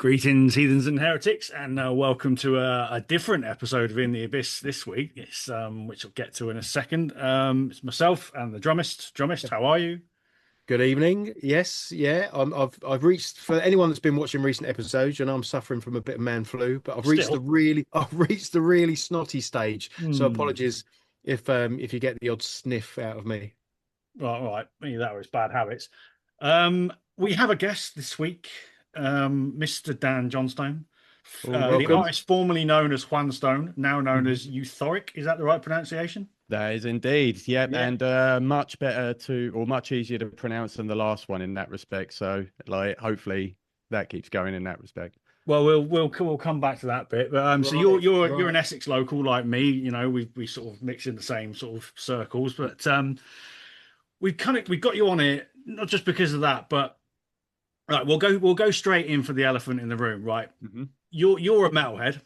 Greetings, heathens and heretics, and welcome to a different episode of In the Abyss this week. It's which I'll get to in a second. It's myself and the drummist. Drummist, how are you? Good evening. Yes, yeah. I've reached for anyone that's been watching recent episodes, and I'm suffering from a bit of man flu, but I've reached the Still. really I've reached the really snotty stage. So Hmm. apologies if you get the odd sniff out of me. Right. Maybe that was bad habits. We have a guest this week, Mr. Dan Johnstone, Oh, the Welcome. artist formerly known as Juan Stone, now known mhm. as Euthoric. Is that the right pronunciation? That is indeed. Yep. Yeah. And much better to, or much easier to pronounce than the last one in that respect. So, like, hopefully that keeps going in that respect. Well, we'll come back to that bit. But so Right, you're an right. Essex local like me. You know, we sort of mix in the same sort of circles. But we got you on it not just because of that, but right, we'll go straight in for the elephant in the room. Right, Hmm. you're a metalhead,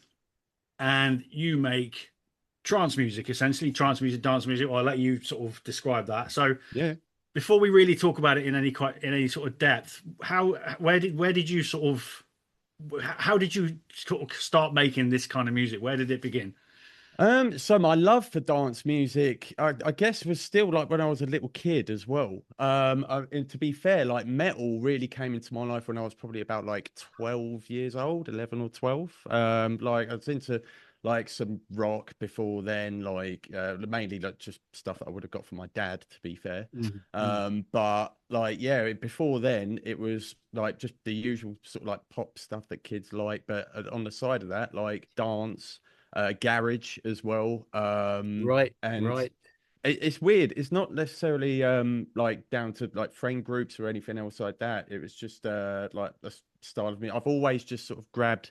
and you make trance music, essentially trance music, dance music. I'll let you sort of describe that. So Yeah. before we really talk about it in any sort of depth, where did you sort of how did you sort of start making this kind of music? Where did it begin? So my love for dance music, I guess, was still like when I was a little kid as well. And to be fair, like metal really came into my life when I was probably about like 12 years old, 11 or 12. Like I was into like some rock before then, like mainly like just stuff that I would have got from my dad, to be fair. Mm. But like yeah, before then it was like just the usual sort of like pop stuff that kids like, but on the side of that, like dance, garage as well. Right, And right. it's weird. It's not necessarily like down to like friend groups or anything else like that. It was just like the style of me. I've always just sort of grabbed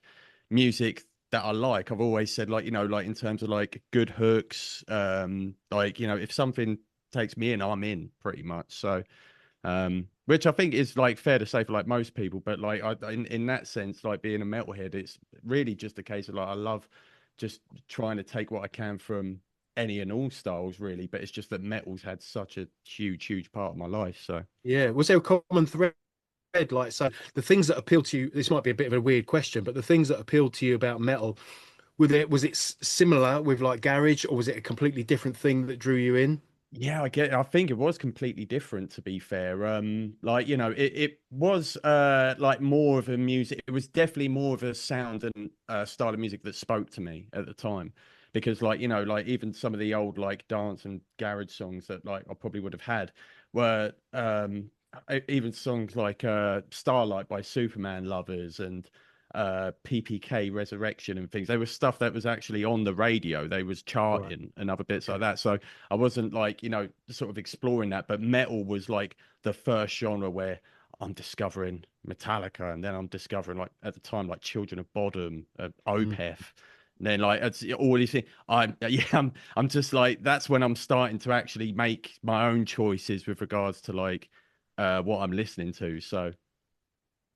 music that I like. I've always said like, like in terms of like good hooks, like, if something takes me in, I'm in pretty much. So which I think is like fair to say for like most people, but like in that sense, like being a metalhead, it's really just a case of like I love just trying to take what I can from any and all styles, really. But it's just that metal's had such a huge part of my life. So Yeah. Was there a common thread? Like, so the things that appeal to you, this might be a bit of a weird question, but the things that appealed to you about metal, was it similar with like garage, or was it a completely different thing that drew you in? yeah, I think it was completely different, to be fair. Like, it was like more of a music, it was definitely more of a sound and style of music that spoke to me at the time. Because like, like even some of the old like dance and garage songs that like I probably would have had were even songs like Starlight by Superman Lovers and PPK Resurrection and things. They were stuff that was actually on the radio. They was Right. charting and other bits like Okay. that. So I wasn't like, sort of exploring that, but metal was like the first genre where I'm discovering Metallica, and then I'm discovering like at the time like Children of Bodom, Mm. Opeth. And then like it's all these things. Yeah, I'm just like that's when I'm starting to actually make my own choices with regards to like what I'm listening to. So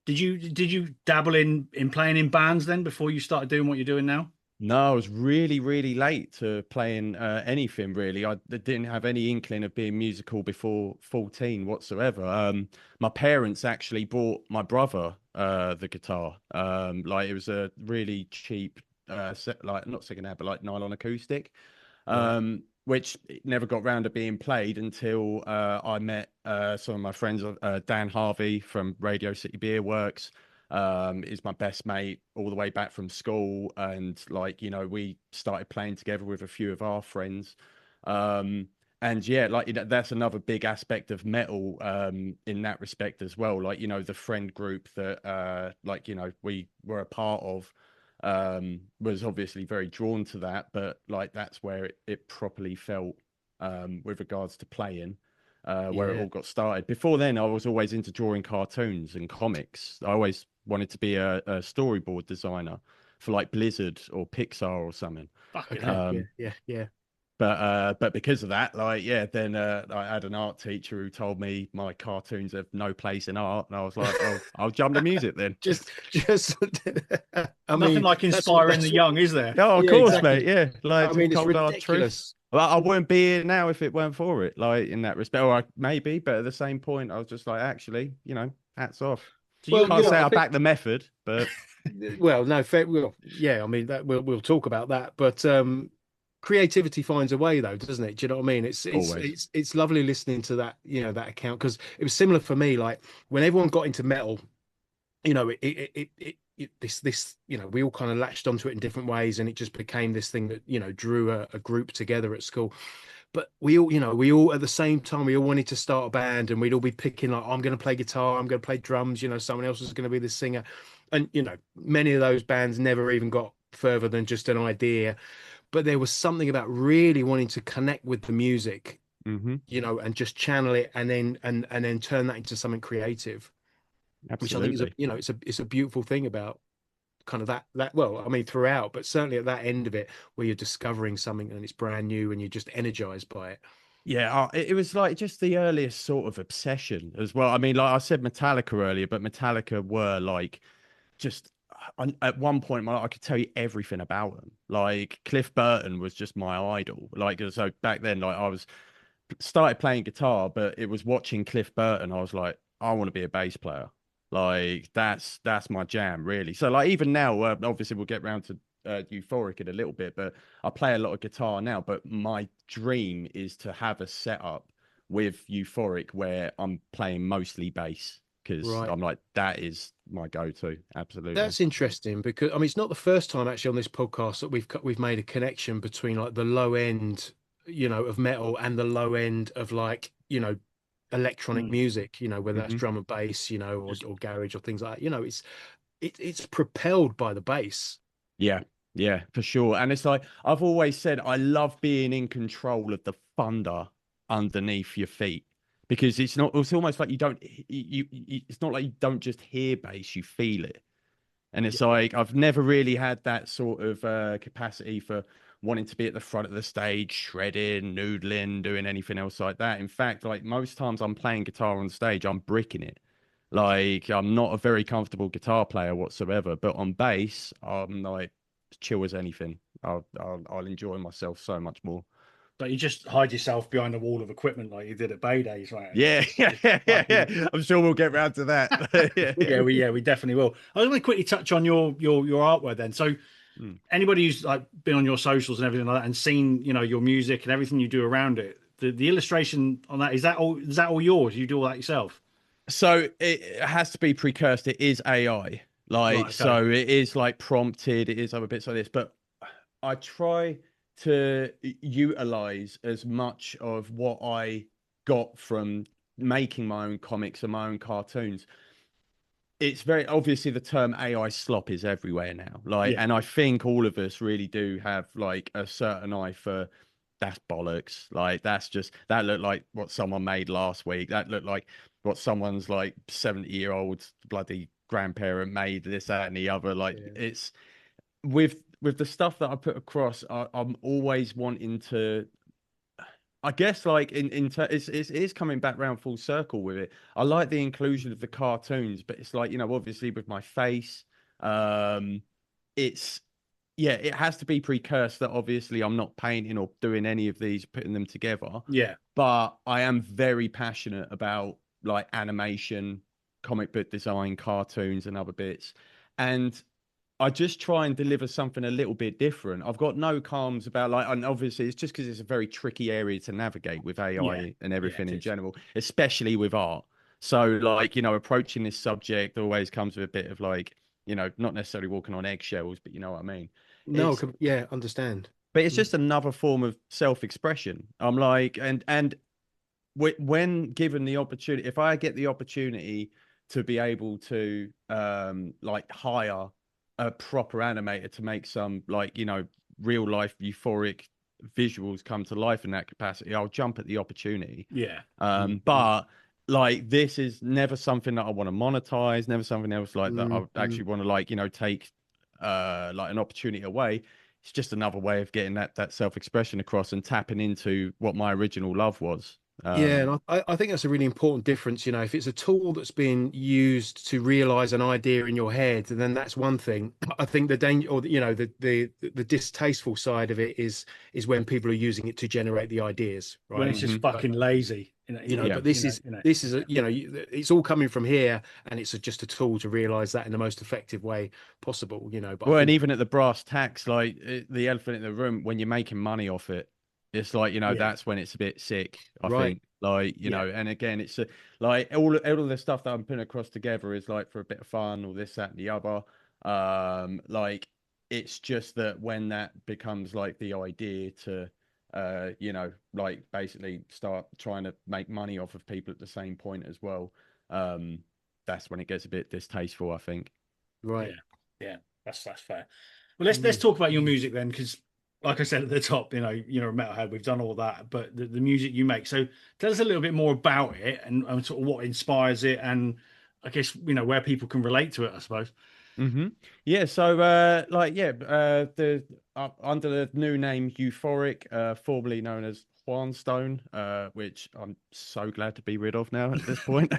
Did you dabble in playing in bands then before you started doing what you're doing now? no, I was really late to playing anything really. I didn't have any inkling of being musical before 14 whatsoever. My parents actually bought my brother the guitar. Like it was a really cheap, like not second hand, but like nylon acoustic, Right. which never got round to being played until I met some of my friends, Dan Harvey from Radio City Beer Works. Is my best mate all the way back from school, and like we started playing together with a few of our friends. um and yeah, like that's another big aspect of metal in that respect as well, like the friend group that like we were a part of was obviously very drawn to that, but like that's where it properly felt with regards to playing, where it Yeah. all got started. Before then, I was always into drawing cartoons and comics. I always wanted to be a storyboard designer for like Blizzard or Pixar or something. Fucking Okay. hell. Yeah. Um, Yeah. Yeah. but because of that, like yeah, then I had an art teacher who told me my cartoons have no place in art, and I was like, oh, I'll jump to music then. Just. I Nothing mean, like that's what. inspiring the That's what. young, is there? Oh, of Yeah. course, mate. Exactly. Yeah, like I just mean, it's cold hard truth. ridiculous. Well, I wouldn't be here now if it weren't for it. Like in that respect, or maybe, but at the same point, I was just like, actually, hats off. So Well, you're Can't say I I think back the method, but Well, no, fair, well, yeah, I mean that we'll talk about that, but creativity finds a way though, doesn't it? Do you know what I mean? Always. It's lovely listening to that, that account, because it was similar for me. Like when everyone got into metal, this, we all kind of latched onto it in different ways, and it just became this thing that, drew a group together at school. But we all at the same time, we all wanted to start a band, and we'd all be picking like, I'm going to play guitar, I'm going to play drums, someone else is going to be the singer. And, many of those bands never even got further than just an idea. But there was something about really wanting to connect with the music, Hmm. and just channel it, and then turn that into something creative, which I think is Absolutely. it's a beautiful thing about kind of that well, I mean throughout, but certainly at that end of it, where you're discovering something and it's brand new and you're just energized by it. Yeah, it was like just the earliest sort of obsession as well. I mean, like I said Metallica earlier, but Metallica were like just at one point in my life, I could tell you everything about them. Like Cliff Burton was just my idol. Like so back then, like I was started playing guitar, but it was watching Cliff Burton. I was like, I want to be a bass player. Like that's my jam, really. So like even now, obviously we'll get round to Euphoric in a little bit, but I play a lot of guitar now. But my dream is to have a setup with Euphoric where I'm playing mostly bass because Right. I'm like that is my go-to. Absolutely. That's interesting, because I mean it's not the first time actually on this podcast that we've made a connection between like the low end, of metal, and the low end of like, electronic Mm. music, whether that's Hmm. drum and bass, Just or garage or things like that. It's propelled by the bass. Yeah, yeah, for sure. And it's like I've always said, I love being in control of the thunder underneath your feet because it's not. It's almost like you don't. It's not like you don't just hear bass; you feel it. And it's Yeah. like I've never really had that sort of capacity for wanting to be at the front of the stage, shredding, noodling, doing anything else like that. In fact, like most times I'm playing guitar on stage, I'm bricking it. Like I'm not a very comfortable guitar player whatsoever, but on bass, I'm like chill as anything. I'll enjoy myself so much more. But you just hide yourself behind a wall of equipment like you did at Bay Days, right? And Yeah, yeah, just yeah, fucking yeah. I'm sure we'll get round to that. Yeah, yeah. we definitely will. I was going to quickly touch on your artwork then. So Mm. anybody who's like been on your socials and everything like that and seen your music and everything you do around it, the illustration on that, is that all yours? You do all that yourself? So it has to be precursed. It is AI. Right. Like, Okay. so it is like prompted, it is other bits like this, but I try to utilize as much of what I got from making my own comics and my own cartoons. It's very obviously the term AI slop is everywhere now. Like, Yeah. and I think all of us really do have like a certain eye for that's bollocks. Like, that's just that looked like what someone made last week. That looked like what someone's like 70-year-old bloody grandparent made, this, that, and the other. Like, Yeah. it's with the stuff that I put across, I'm always wanting to. I guess like it is coming back round full circle with it. I like the inclusion of the cartoons, but it's like, obviously with my face, um, it's yeah, it has to be precursed that obviously I'm not painting or doing any of these, putting them together. Yeah. But I am very passionate about like animation, comic book design, cartoons, and other bits. And I just try and deliver something a little bit different. I've got no qualms about like, and obviously it's just because it's a very tricky area to navigate with Yeah. AI and Yeah. everything It in is. general, especially with art. So like, approaching this subject always comes with a bit of like, not necessarily walking on eggshells, but you know what I mean? No, It's, yeah, understand. but it's Mm. just another form of self-expression. I'm like, and when given the opportunity, if I get the opportunity to be able to like hire a proper animator to make some like real life euphoric visuals come to life in that capacity, I'll jump at the opportunity. Yeah. Mm. But like this is never something that I want to monetize, never something else like that I Mm. actually want to like take like an opportunity away. It's just another way of getting that self-expression across and tapping into what my original love was. Yeah, um and I think that's a really important difference. If it's a tool that's been used to realize an idea in your head, then that's one thing. I think the danger, or the distasteful side of it is when people are using it to generate the ideas, When right? it's just mhm. Like, fucking lazy. But this is it's all coming from here, and it's just a tool to realize that in the most effective way possible. But well, and even at the brass tacks, like the elephant in the room, when you're making money off it, it's like, that's when it's a bit sick, I think. Like, and again, it's like all of the stuff that I'm putting across together is like for a bit of fun or this, that, and the other. Like, it's just that when that becomes like the idea to, like basically start trying to make money off of people at the same point as well, that's when it gets a bit distasteful, I think. Right. Yeah, that's fair. Well, let's talk about your music then, because like I said at the top, you're a metalhead. We've done all that, but the music you make. So tell us a little bit more about it and sort of what inspires it, and I guess where people can relate to it, I suppose. Yeah, so the under the new name EUTHORIC, formerly known as Johnstone, which I'm so glad to be rid of now at this point.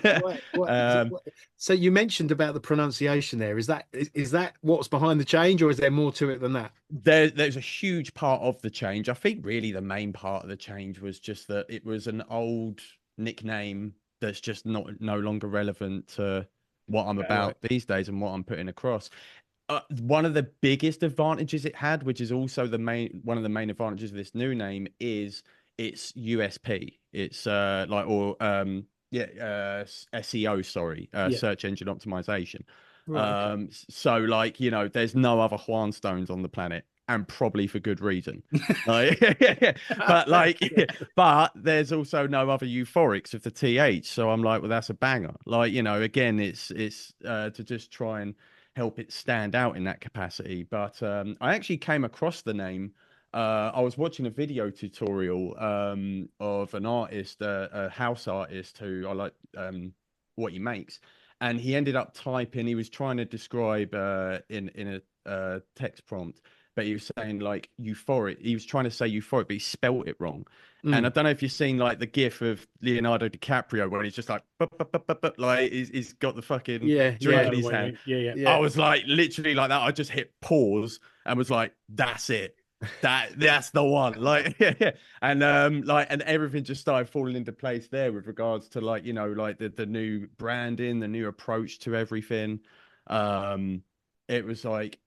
So you mentioned about the pronunciation there. Is that what's behind the change, or is there more to it than that? There's a huge part of the change. I think really the main part of the change was just that it was an old nickname that's just no longer relevant to what I'm about these days and what I'm putting across. One of the biggest advantages it had, which is also one of the main advantages of this new name, is its USP. It's SEO, sorry, search engine optimization. Right, So like, there's no other Juan Stones on the planet, and probably for good reason. But there's also no other euphorics of the TH. So I'm like, well, that's a banger. Like, again, it's to just try and help it stand out in that capacity. But I actually came across the name. I was watching a video tutorial of an artist, a house artist who I like what he makes. And he ended up typing, he was trying to describe in a text prompt, but he was saying like euphoric. He was trying to say euphoric, but he spelt it wrong. And I don't know if you've seen like the gif of Leonardo DiCaprio where he's just like, like he's got the fucking drink in his hand. Yeah. I was like, literally like that. I just hit pause and was like, that's it. That's the one. Like, and and everything just started falling into place there with regards to like, like the new branding, the new approach to everything. It was like,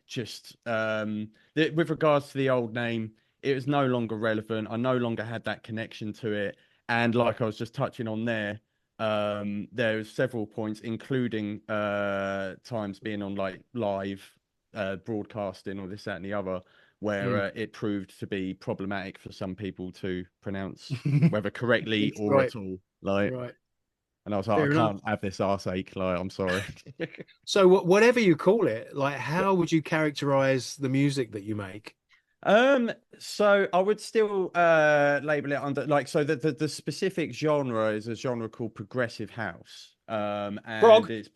just with regards to the old name, it was no longer relevant. I no longer had that connection to it. And like I was just touching on there, there's several points, including times being on like live broadcasting or this, that, and the other, where it proved to be problematic for some people to pronounce, whether correctly or at all. Like, and I was like, I can't have this arseache. Like, I'm sorry. So whatever you call it, like, how would you characterize the music that you make? So I would still label it under like, so the specific genre is a genre called progressive house. And it's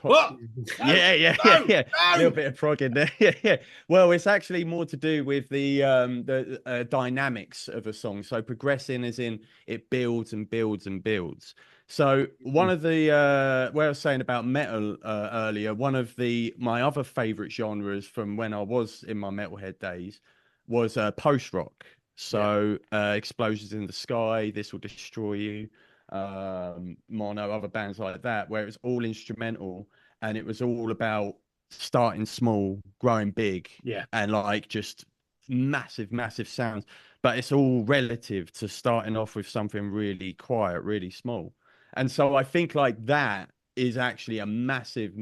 yeah. A little bit of prog in there. Yeah. Well, it's actually more to do with the dynamics of a song. So progressing is in it builds and builds and builds. So one of the where I was saying about metal earlier, one of my other favorite genres from when I was in my metalhead days was post rock. So Explosions in the Sky, This Will Destroy You, Mono, other bands like that, where it was all instrumental and it was all about starting small, growing big, and like just massive sounds. But it's all relative to starting off with something really quiet, really small. And so I think like that is actually a massive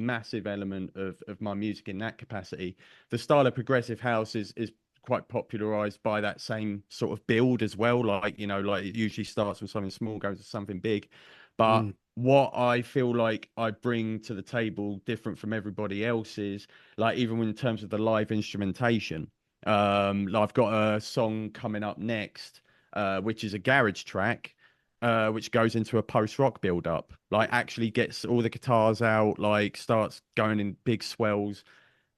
element of my music in that capacity. The style of progressive house is quite popularized by that same sort of build as well. Like, like it usually starts with something small, goes to something big. But what I feel like I bring to the table different from everybody else is like, even in terms of the live instrumentation, I've got a song coming up next, which is a garage track, which goes into a post-rock build-up, like actually gets all the guitars out, like starts going in big swells.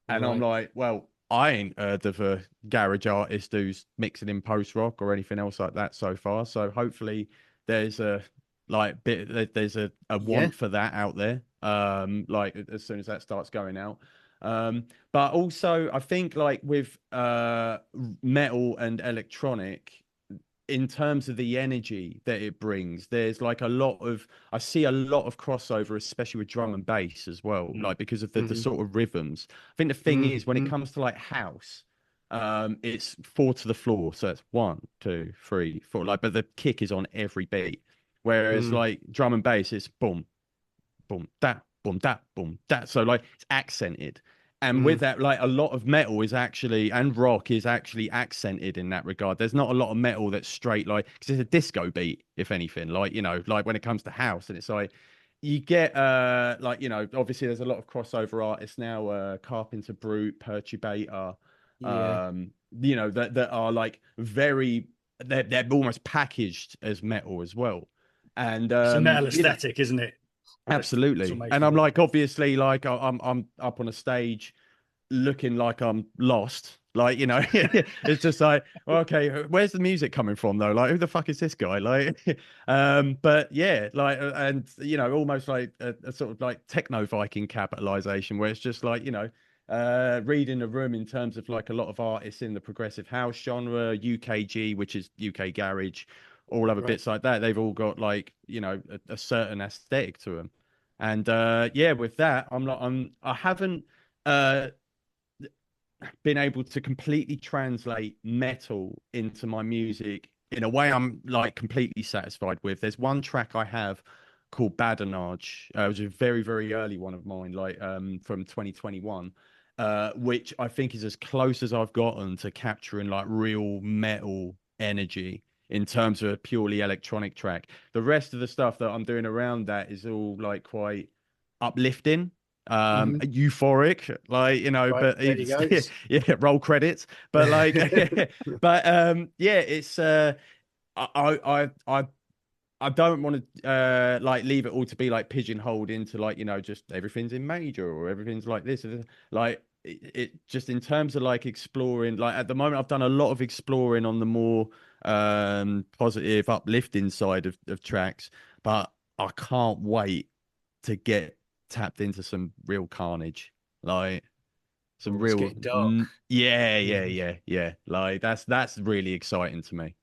And I'm like, well, I ain't heard of a garage artist who's mixing in post-rock or anything else like that so far. So hopefully there's a there's a want for that out there. Like as soon as that starts going out. But also I think like with metal and electronic, in terms of the energy that it brings, there's like I see a lot of crossover, especially with drum and bass as well, like because of the sort of rhythms. I think the thing is, when it comes to like house, it's 4 to the floor, so it's 1, 2, 3, 4, like, but the kick is on every beat. Whereas like drum and bass, it's boom, boom, that, boom, that, boom, that. So like it's accented. And with that, like a lot of metal is actually, and rock is actually accented in that regard. There's not a lot of metal that's straight, like, because it's a disco beat, if anything, like, you know, like when it comes to house, and it's like, you get, like, you know, obviously there's a lot of crossover artists now, Carpenter Brute, Perturbator, Yeah. you know, that are like they're almost packaged as metal as well. And, It's a metal you know, aesthetic, isn't it? That's what absolutely. makes And it I'm work. like, obviously, like I'm up on a stage looking like I'm lost. Like, you know, it's just like, well, okay, where's the music coming from though? Like, who the fuck is this guy? Like, but yeah, like, and you know, almost like a sort of like techno Viking capitalization, where it's just like, you know, reading the room in terms of like a lot of artists in the progressive house genre, UKG, which is UK garage, all other bits like that. They've all got like, you know, a certain aesthetic to them. And yeah, with that, I haven't been able to completely translate metal into my music in a way I'm like completely satisfied with. There's one track I have called Badinage, which is a very, very early one of mine, like from 2021, which I think is as close as I've gotten to capturing like real metal energy in terms of a purely electronic track. The rest of the stuff that I'm doing around that is all like quite uplifting, euphoric, like, you know, Right, but there even you go. yeah, roll credits, but like but yeah, it's I don't want to like leave it all to be like pigeonholed into like, you know, just everything's in major or everything's like this. Like it just in terms of like exploring, like at the moment I've done a lot of exploring on the more positive uplifting side of tracks, but I can't wait to get tapped into some real carnage, like some Oh, it's real getting dark. yeah, like that's really exciting to me.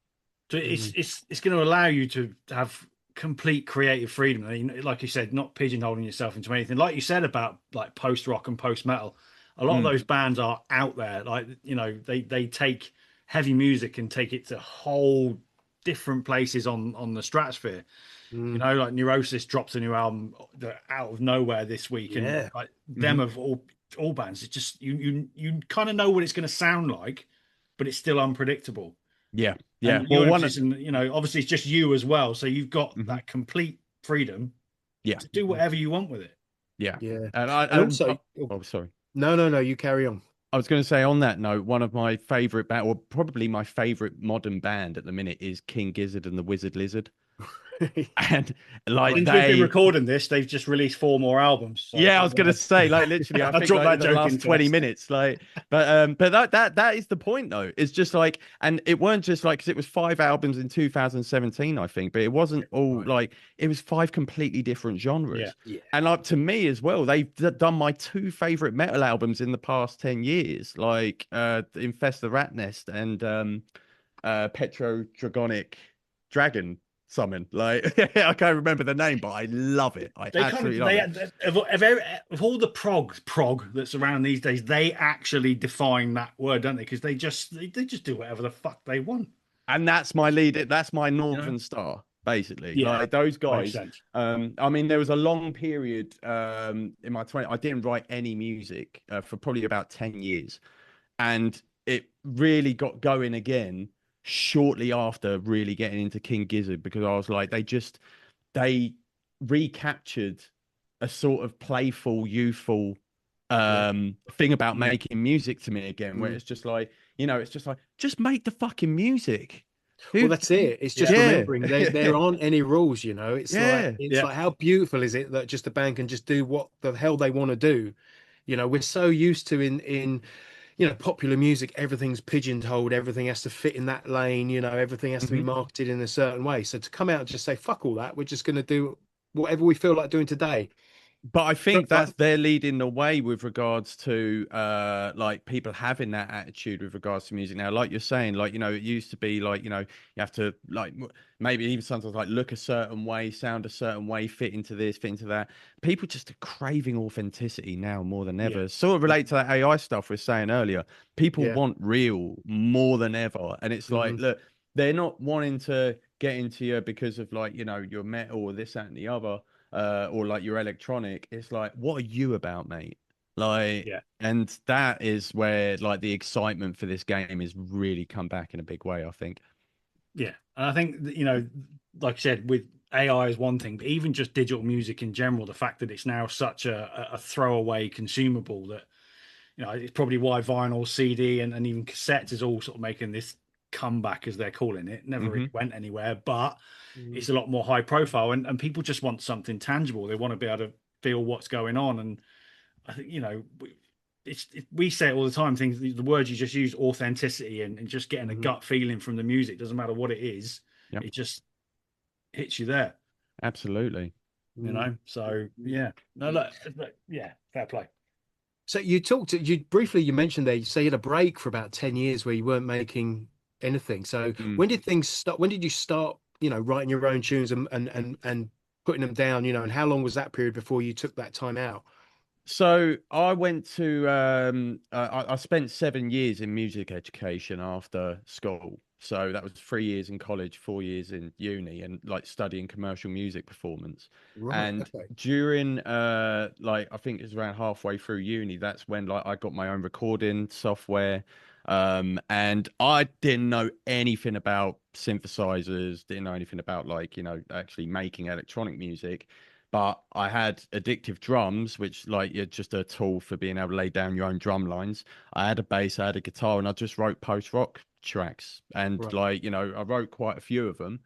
So it's going to allow you to have complete creative freedom. I mean, like you said, not pigeonholing yourself into anything. Like you said about like post rock and post metal, a lot of those bands are out there. Like, you know, they take heavy music and take it to whole different places on the stratosphere. You know, like Neurosis drops a new album out of nowhere this week, and Yeah. like them of all bands, it's just you kind of know what it's going to sound like, but it's still unpredictable. Yeah, yeah. And Well, you're in a one, position, you know, obviously it's just you as well. So you've got mhm, that complete freedom yeah, to do whatever you want with it. yeah. Yeah. And I, And also, oh, sorry. no, you carry on. I was going to say on that note, one of my favorite band, or probably my favorite modern band at the minute, is King Gizzard and the Wizard Lizard, and like Since we've been recording this, they've just released 4 more albums. So yeah, I was gonna say, like, literally, I I think dropped like in that the joke last in 20 test. minutes, like, but that is the point though. It's just like, and it weren't just like, because it was 5 albums in 2017, I think, but it wasn't all like, it was 5 completely different Yeah. genres. Yeah. And like to me as well, they've done my 2 favorite metal albums in the past 10 years, like Infest the Rat Nest and Petro Dragonic Dragon Summon. Like I can't remember the name, but I love it. I They kind absolutely of love they it. of all the prog that's around these days, they actually define that word, don't they? Because they just do whatever the fuck they want. And that's my lead. That's my You know? Northern Star, basically. Yeah, Like those makes guys. sense. I mean, there was a long period in my 20s. I didn't write any music for probably about 10 years. And it really got going again shortly after really getting into King Gizzard, because I was like, they recaptured a sort of playful, youthful thing about Yeah. making music to me again, where it's just like, you know, it's just like, just make the fucking music. Well, Who that's it. It's just yeah. remembering there aren't any rules, you know. It's like Yeah. it's Yeah. like how beautiful is it that just a band can just do what the hell they want to do. You know, we're so used to in you know, popular music, everything's pigeonholed, everything has to fit in that lane, you know, everything has to be Mhm. marketed in a certain way. So to come out and just say, fuck all that, we're just going to do whatever we feel like doing today. But I think But they're leading the way with regards to like people having that attitude with regards to music now. Like you're saying, like, you know, it used to be like, you know, you have to like maybe even sometimes like look a certain way, sound a certain way, fit into this, fit into that. People just are craving authenticity now more than Yeah, ever. Sort of relate to that AI stuff we are saying earlier. People yeah. want real more than ever. And it's like, Mhm. look, they're not wanting to get into you because of like, you know, your metal or this, that, and the other or like your electronic. It's like, what are you about, mate? Like, yeah, and that is where like the excitement for this game is really come back in a big way, I think. yeah. And I think that, you know, like I said, with AI is one thing, but even just digital music in general, the fact that it's now such a throwaway consumable that, you know, it's probably why vinyl, CD, and even cassettes is all sort of making this comeback, as they're calling it. Never really Hmm. went anywhere, but Mhm. it's a lot more high profile, and people just want something tangible. They want to be able to feel what's going on. And I think, you know, we say it all the time, things, the words you just use, authenticity, and just getting a Mhm. gut feeling from the music, doesn't matter what it is, Yep, it just hits you there, absolutely. you Mhm. know. So yeah, no, look, yeah, fair play. So you briefly you mentioned there, you say you had a break for about 10 years where you weren't making anything. So Mm. when did things start? When did you start, you know, writing your own tunes and putting them down, you know, and how long was that period before you took that time out? So I went to I spent 7 years in music education after school. So that was 3 years in college, 4 years in uni, and like studying commercial music performance. Right. And Okay. during like I think it's around halfway through uni, that's when like I got my own recording software. And I didn't know anything about synthesizers, didn't know anything about like, you know, actually making electronic music, but I had addictive drums, which like you're just a tool for being able to lay down your own drum lines. I had a bass, I had a guitar, and I just wrote post rock tracks. And Right. like, you know, I wrote quite a few of them.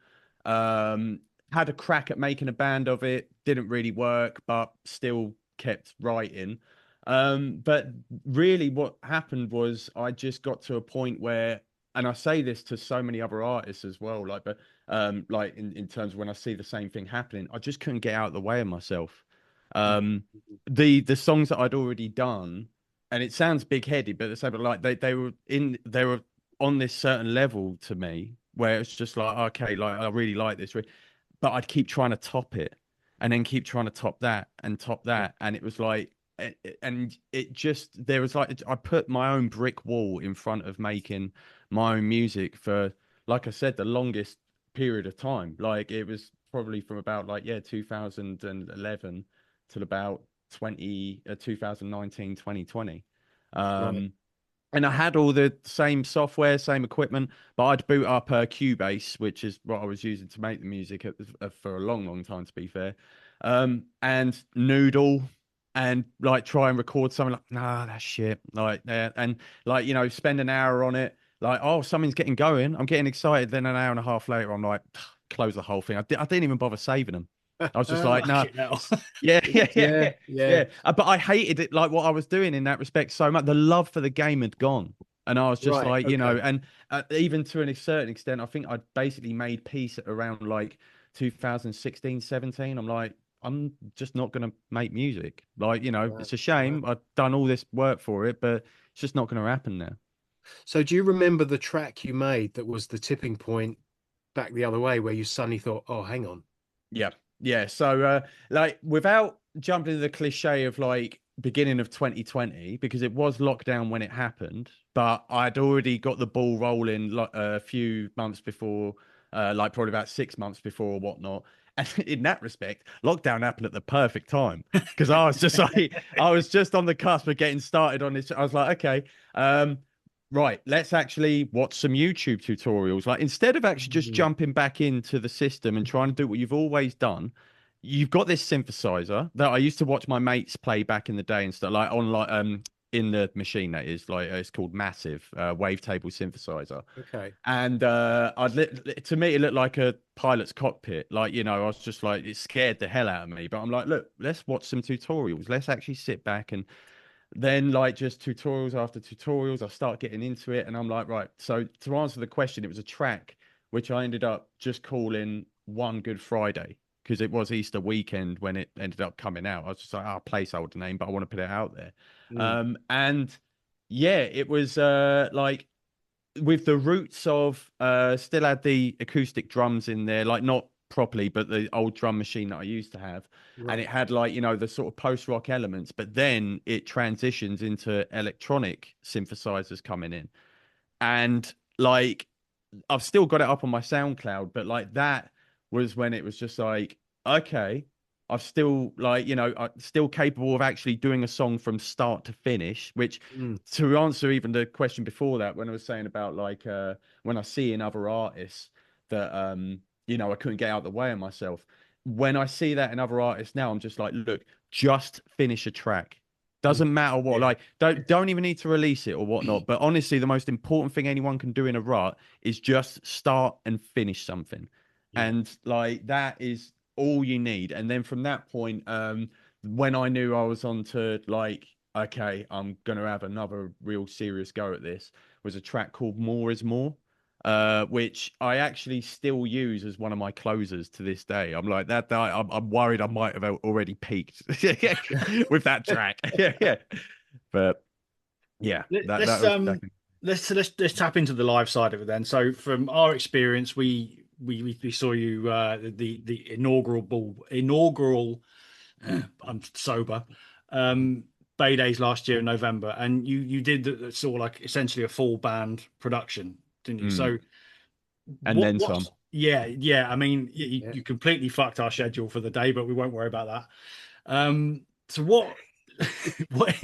Um, had a crack at making a band of it, didn't really work, but still kept writing. But really what happened was I just got to a point where, and I say this to so many other artists as well, like in terms of when I see the same thing happening, I just couldn't get out of the way of myself. Um, the songs that I'd already done, and it sounds big headed, but at the same time, like they were on this certain level to me where it's just like, okay, like I really like this, but I'd keep trying to top it, and then keep trying to top that and top Yeah. that, and it was like, and it just there was like I put my own brick wall in front of making my own music for, like I said, the longest period of time. Like it was probably from about like, yeah, 2011 till about 2019, 2020. Right. And I had all the same software, same equipment, but I'd boot up Cubase, which is what I was using to make the music for a long, long time, to be fair. And Noodle, and like try and record something like, nah, that's shit. Like, yeah, and like, you know, spend an hour on it. Like, oh, something's getting going. I'm getting excited. Then an hour and a half later, I'm like, close the whole thing. I didn't even bother saving them. I was just like, no, Fucking hell. yeah, yeah, yeah, Yeah. yeah, Yeah. yeah. But I hated it, like what I was doing in that respect so much. The love for the game had gone, and I was just Right. like, you know, Okay. and even to a certain extent, I think I basically made peace at around like 2016, 17. I'm like, I'm just not gonna make music. Like, you know, Right. it's a Right. shame. I've done all this work for it, but it's just not gonna happen now. So do you remember the track you made that was the tipping point back the other way where you suddenly thought, oh, hang on. Yeah. Yeah. So like without jumping into the cliche of like beginning of 2020, because it was lockdown when it happened, but I'd already got the ball rolling like a few months before, like probably about 6 months before or whatnot. And in that respect, lockdown happened at the perfect time because I was just like, I was just on the cusp of getting started on this. I was like, okay, um, right, let's actually watch some YouTube tutorials. Like instead of actually just Mhm. jumping back into the system and trying to do what you've always done, you've got this synthesizer that I used to watch my mates play back in the day and stuff, like on like in the machine that is like it's called Massive wavetable synthesizer. Okay. And to me it looked like a pilot's cockpit. Like, you know, I was just like, it scared the hell out of me. But I'm like, look, let's watch some tutorials. Let's actually sit back and then like just tutorials after tutorials, I start getting into it, and I'm like, right. So to answer the question, it was a track which I ended up just calling One Good Friday because it was Easter weekend when it ended up coming out. I was just like, placeholder name, but I want to put it out there. And yeah, it was like with the roots of still had the acoustic drums in there, like not properly, but the old drum machine that I used to have. And it had like, you know, the sort of post-rock elements, but then it transitions into electronic synthesizers coming in. And like I've still got it up on my SoundCloud, but like that was when it was just like, okay, I've still like, you know, I'm still capable of actually doing a song from start to finish, which to answer even the question before that, when I was saying about like when I see in other artists that you know, I couldn't get out of the way of myself. When I see that in other artists now, I'm just like, look, just finish a track. Doesn't matter what, like, don't even need to release it or whatnot. But honestly, the most important thing anyone can do in a rut is just start and finish something. And like that is all you need. And then from that point, when I knew I was on to like, okay, I'm gonna have another real serious go at this, was a track called More Is More. Which I actually still use as one of my closers to this day. I'm like that. I'm worried I might have already peaked with that track. yeah. But yeah, let's tap into the live side of it then. So from our experience, we saw you the inaugural. I'm sober. Bay Days last year in November, and you did sort of like essentially a full band production, didn't you? So and then some. Yeah. I mean, you completely fucked our schedule for the day, but we won't worry about that. So what? What?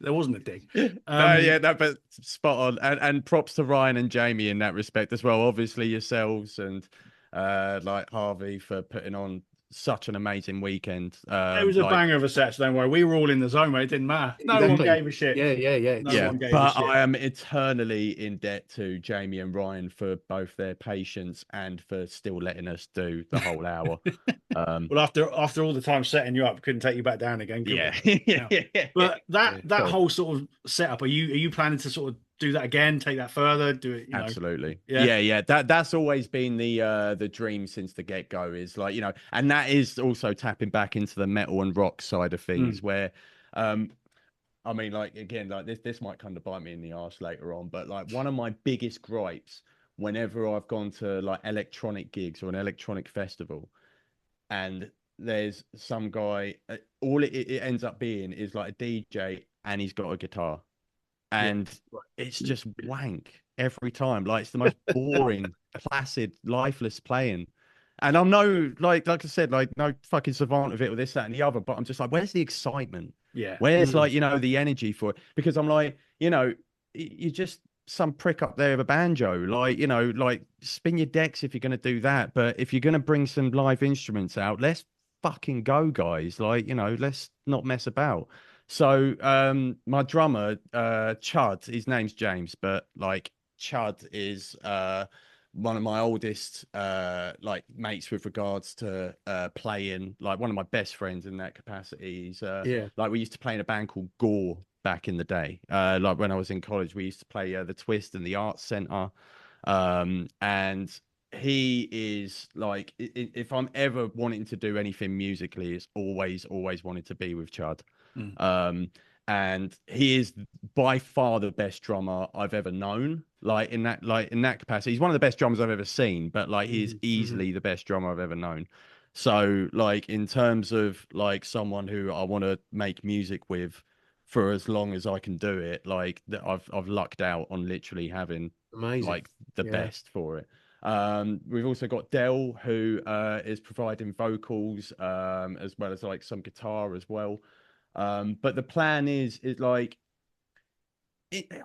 There wasn't a dig. But spot on, and props to Ryan and Jamie in that respect as well. Obviously yourselves and like Harvey for putting on such an amazing weekend. It was a banger of a set, don't worry. We were all in the zone, mate. It didn't matter. No one gave a shit. Yeah. One gave but a shit. I am eternally in debt to Jamie and Ryan for both their patience and for still letting us do the whole hour. Well, after all the time setting you up, couldn't take you back down again. But that whole sort of setup, are you planning to sort of do that again, take that further, do it? Absolutely. Yeah. That's always been the dream since the get-go, is like, you know, and that is also tapping back into the metal and rock side of things where I mean, like, again, like this might kind of bite me in the arse later on, but like one of my biggest gripes whenever I've gone to like electronic gigs or an electronic festival, and there's some guy, all it ends up being is like a DJ and he's got a guitar, and it's just wank every time. Like it's the most boring, placid, lifeless playing. And I'm no, like I said, like no fucking savant of it or this, that, and the other, but I'm just like, where's the excitement? Yeah. Where's like, you know, the energy for it? Because I'm like, you know, you just some prick up there with a banjo, like, you know, like spin your decks if you're going to do that. But if you're going to bring some live instruments out, let's fucking go, guys. Like, you know, let's not mess about. So my drummer, Chud, his name's James, but like Chud is one of my oldest like mates with regards to playing, like one of my best friends in that capacity. He's like, we used to play in a band called Gore back in the day. Like when I was in college, we used to play the Twist and the Arts Centre. And he is like, if I'm ever wanting to do anything musically, it's always wanted to be with Chud. And he is by far the best drummer I've ever known. Like in that capacity, he's one of the best drummers I've ever seen. But like, he is easily the best drummer I've ever known. So like, in terms of like someone who I want to make music with for as long as I can do it, like I've lucked out on literally having like the best for it. We've also got Dell, who is providing vocals as well as like some guitar as well. But the plan is like,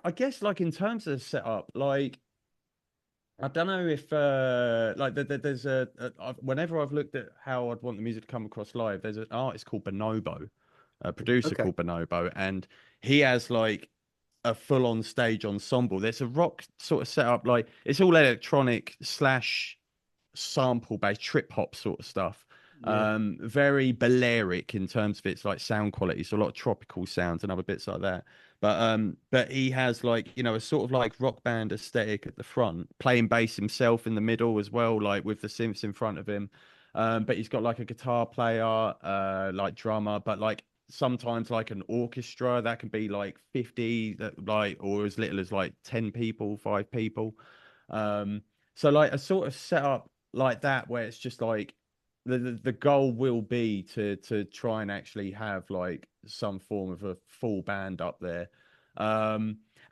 I guess like in terms of setup, like I don't know if like there's whenever I've looked at how I'd want the music to come across live, there's an artist called Bonobo, a producer called Bonobo, and he has like a full-on stage ensemble. There's a rock sort of setup, like it's all electronic slash sample based trip hop sort of stuff. Very Balearic in terms of its like sound quality, so a lot of tropical sounds and other bits like that. But he has like, you know, a sort of like rock band aesthetic at the front, playing bass himself in the middle as well, like with the synths in front of him. But he's got like a guitar player, like drummer, but like sometimes like an orchestra that can be like 50, that like, or as little as like 10 people, 5 people. So like a sort of setup like that where it's just like the goal will be to try and actually have like some form of a full band up there.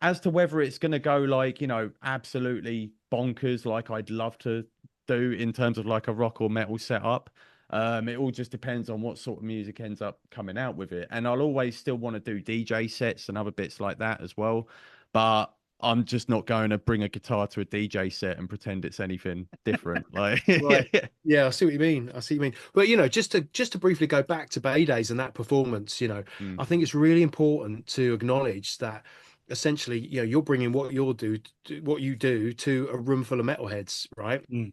As to whether it's going to go like, absolutely bonkers, like I'd love to do in terms of like a rock or metal setup. It all just depends on what sort of music ends up coming out with it. And I'll always still want to do DJ sets and other bits like that as well. But I'm just not going to bring a guitar to a DJ set and pretend it's anything different. Like, Right. Yeah, I see what you mean. I see what you mean. But just to briefly go back to Bay Days and that performance, Mm, I think it's really important to acknowledge that essentially, you're bringing what you do to a room full of metalheads, right? Mm.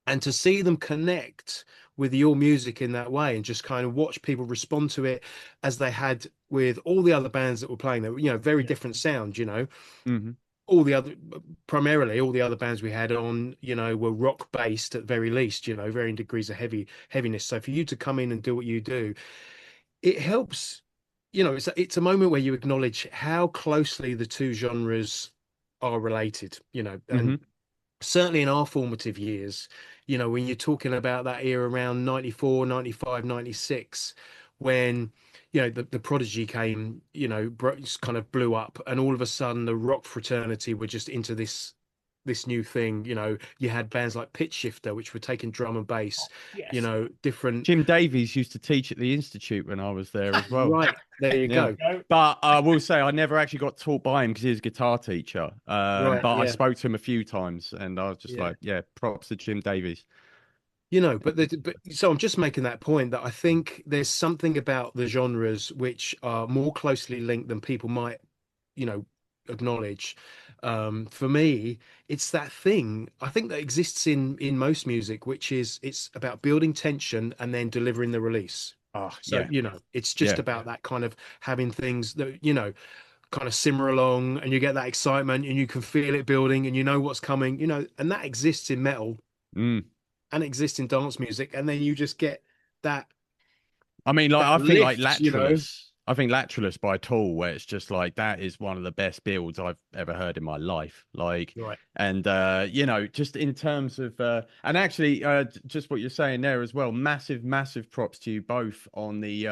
And to see them connect with your music in that way and just kind of watch people respond to it as they had with all the other bands that were playing there, very Yeah. different sound, mhm. all the other primarily all the other bands we had on were rock based at very least, varying degrees of heaviness. So for you to come in and do what you do, it helps. It's a moment where you acknowledge how closely the two genres are related, and Mhm. certainly in our formative years, when you're talking about that era around 94, 95, 96, when, the Prodigy came, kind of blew up, and all of a sudden the rock fraternity were just into this new thing. You had bands like Pitch Shifter, which were taking drum and bass, Yes. different. Jim Davies used to teach at the Institute when I was there as well. Right, there you Yeah. go. But I will say I never actually got taught by him because he was a guitar teacher. Right, But I yeah, spoke to him a few times and I was just yeah. like, yeah, props to Jim Davies. But so I'm just making that point that I think there's something about the genres which are more closely linked than people might, you know, acknowledge. For me, it's that thing I think that exists in most music, which is it's about building tension and then delivering the release. Oh, So, yeah. it's just Yeah. about that kind of having things that, kind of simmer along and you get that excitement and you can feel it building and you know what's coming, and that exists in metal Mm. and exists in dance music, and then you just get that I mean, like, that I think like lift, Lateralus. I think Lateralus by Tool, where it's just like that is one of the best builds I've ever heard in my life. Like, Right. and just in terms of and actually just what you're saying there as well, massive, massive props to you both on the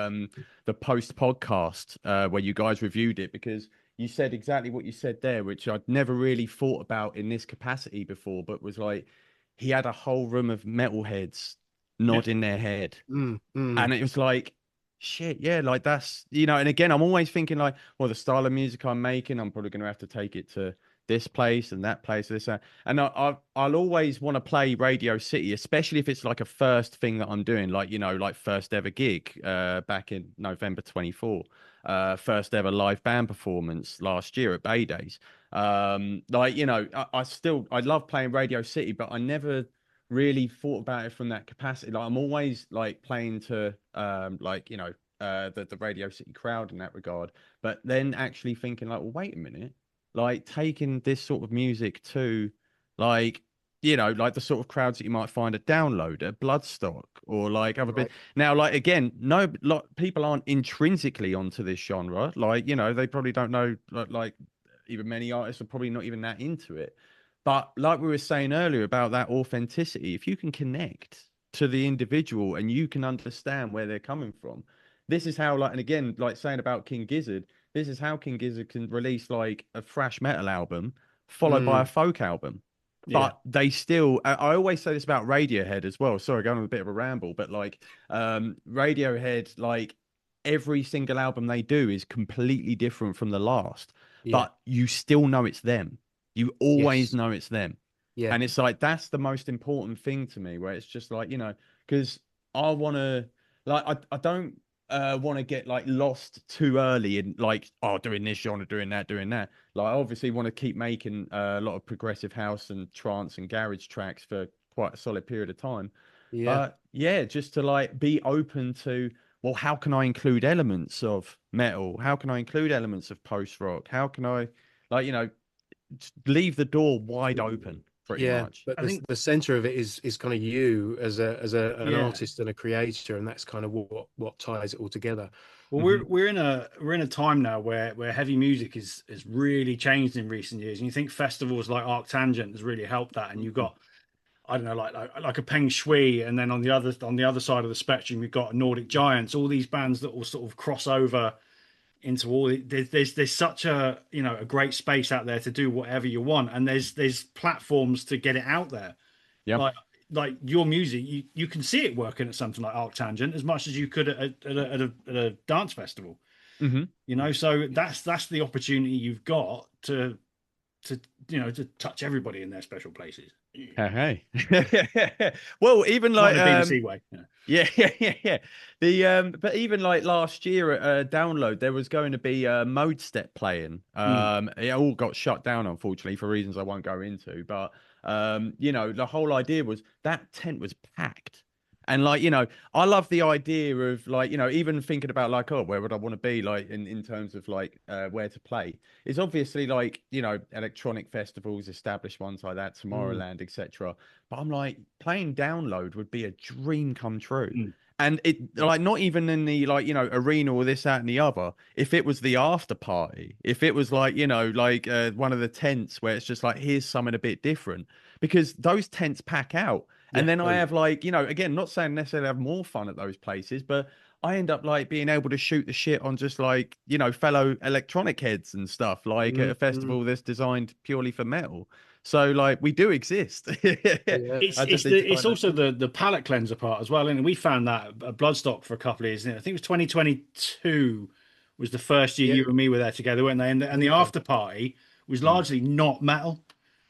post podcast where you guys reviewed it, because you said exactly what you said there, which I'd never really thought about in this capacity before, but was like he had a whole room of metalheads Yeah. nodding their head. Mm. And it was like, shit, yeah, like that's. And again, I'm always thinking like, well, the style of music I'm making, I'm probably going to have to take it to this place and that place, this, that. And I'll always want to play Radio City, especially if it's like a first thing that I'm doing, like, like first ever gig back in November 24, first ever live band performance last year at Bay Days. Like, I love playing Radio City, but I never really thought about it from that capacity. Like I'm always like playing to the Radio City crowd in that regard, but then actually thinking like, well, wait a minute, like taking this sort of music to like like the sort of crowds that you might find at Downloader, Bloodstock, or like other bit. Right. Now, like again, no, like people aren't intrinsically onto this genre. Like they probably don't know like even many artists are probably not even that into it. But like we were saying earlier about that authenticity, if you can connect to the individual and you can understand where they're coming from, this is how, like, and again, like saying about King Gizzard, this is how King Gizzard can release like a thrash metal album followed by a Mm. folk album. Yeah. But they still, I always say this about Radiohead as well. Sorry, going on a bit of a ramble, but like Radiohead, like every single album they do is completely different from the last, Yeah. but you still know it's them. You always Yes. know it's them. Yeah. And it's like that's the most important thing to me, where it's just like, because I want to like I don't want to get like lost too early in like, oh, doing this genre, doing that, doing that. Like I obviously want to keep making a lot of progressive house and trance and garage tracks for quite a solid period of time. Yeah. But yeah, just to like be open to, well, how can I include elements of metal? How can I include elements of post rock? How can I like, leave the door wide open pretty much. but I think the center of it is kind of you as an yeah. artist and a creator, and that's kind of what ties it all together. Well, we're in a time now where heavy music has really changed in recent years, and you think festivals like Arctangent has really helped that, and you've got, I don't know, like a Peng Shui, and then on the other side of the spectrum, you've got Nordic Giants, all these bands that will sort of cross over into all. There's such a a great space out there to do whatever you want, and there's platforms to get it out there. Yeah. Like your music, you can see it working at something like Arctangent as much as you could at a dance festival. So that's the opportunity you've got to to touch everybody in their special places. Hey. Well, even Not like in a BBC way. yeah. The but even like last year at Download, there was going to be Mode Step playing. It all got shut down, unfortunately, for reasons I won't go into. But the whole idea was that tent was packed. And like, I love the idea of like, even thinking about like, oh, where would I want to be like in terms of like where to play? It's obviously like, electronic festivals, established ones like that, Tomorrowland, etc. But I'm like, playing Download would be a dream come true. And it like not even in the like, arena or this, that, and the other. If it was the after party, if it was like, one of the tents where it's just like, here's something a bit different, because those tents pack out. And then I have like, again, not saying necessarily have more fun at those places, but I end up like being able to shoot the shit on just like, fellow electronic heads and stuff, like at a festival that's designed purely for metal. So like we do exist. It's also the palate cleanser part as well. And we found that at Bloodstock for a couple of years. I think it was 2022 was the first year you and me were there together, weren't they? And the after party was largely not metal.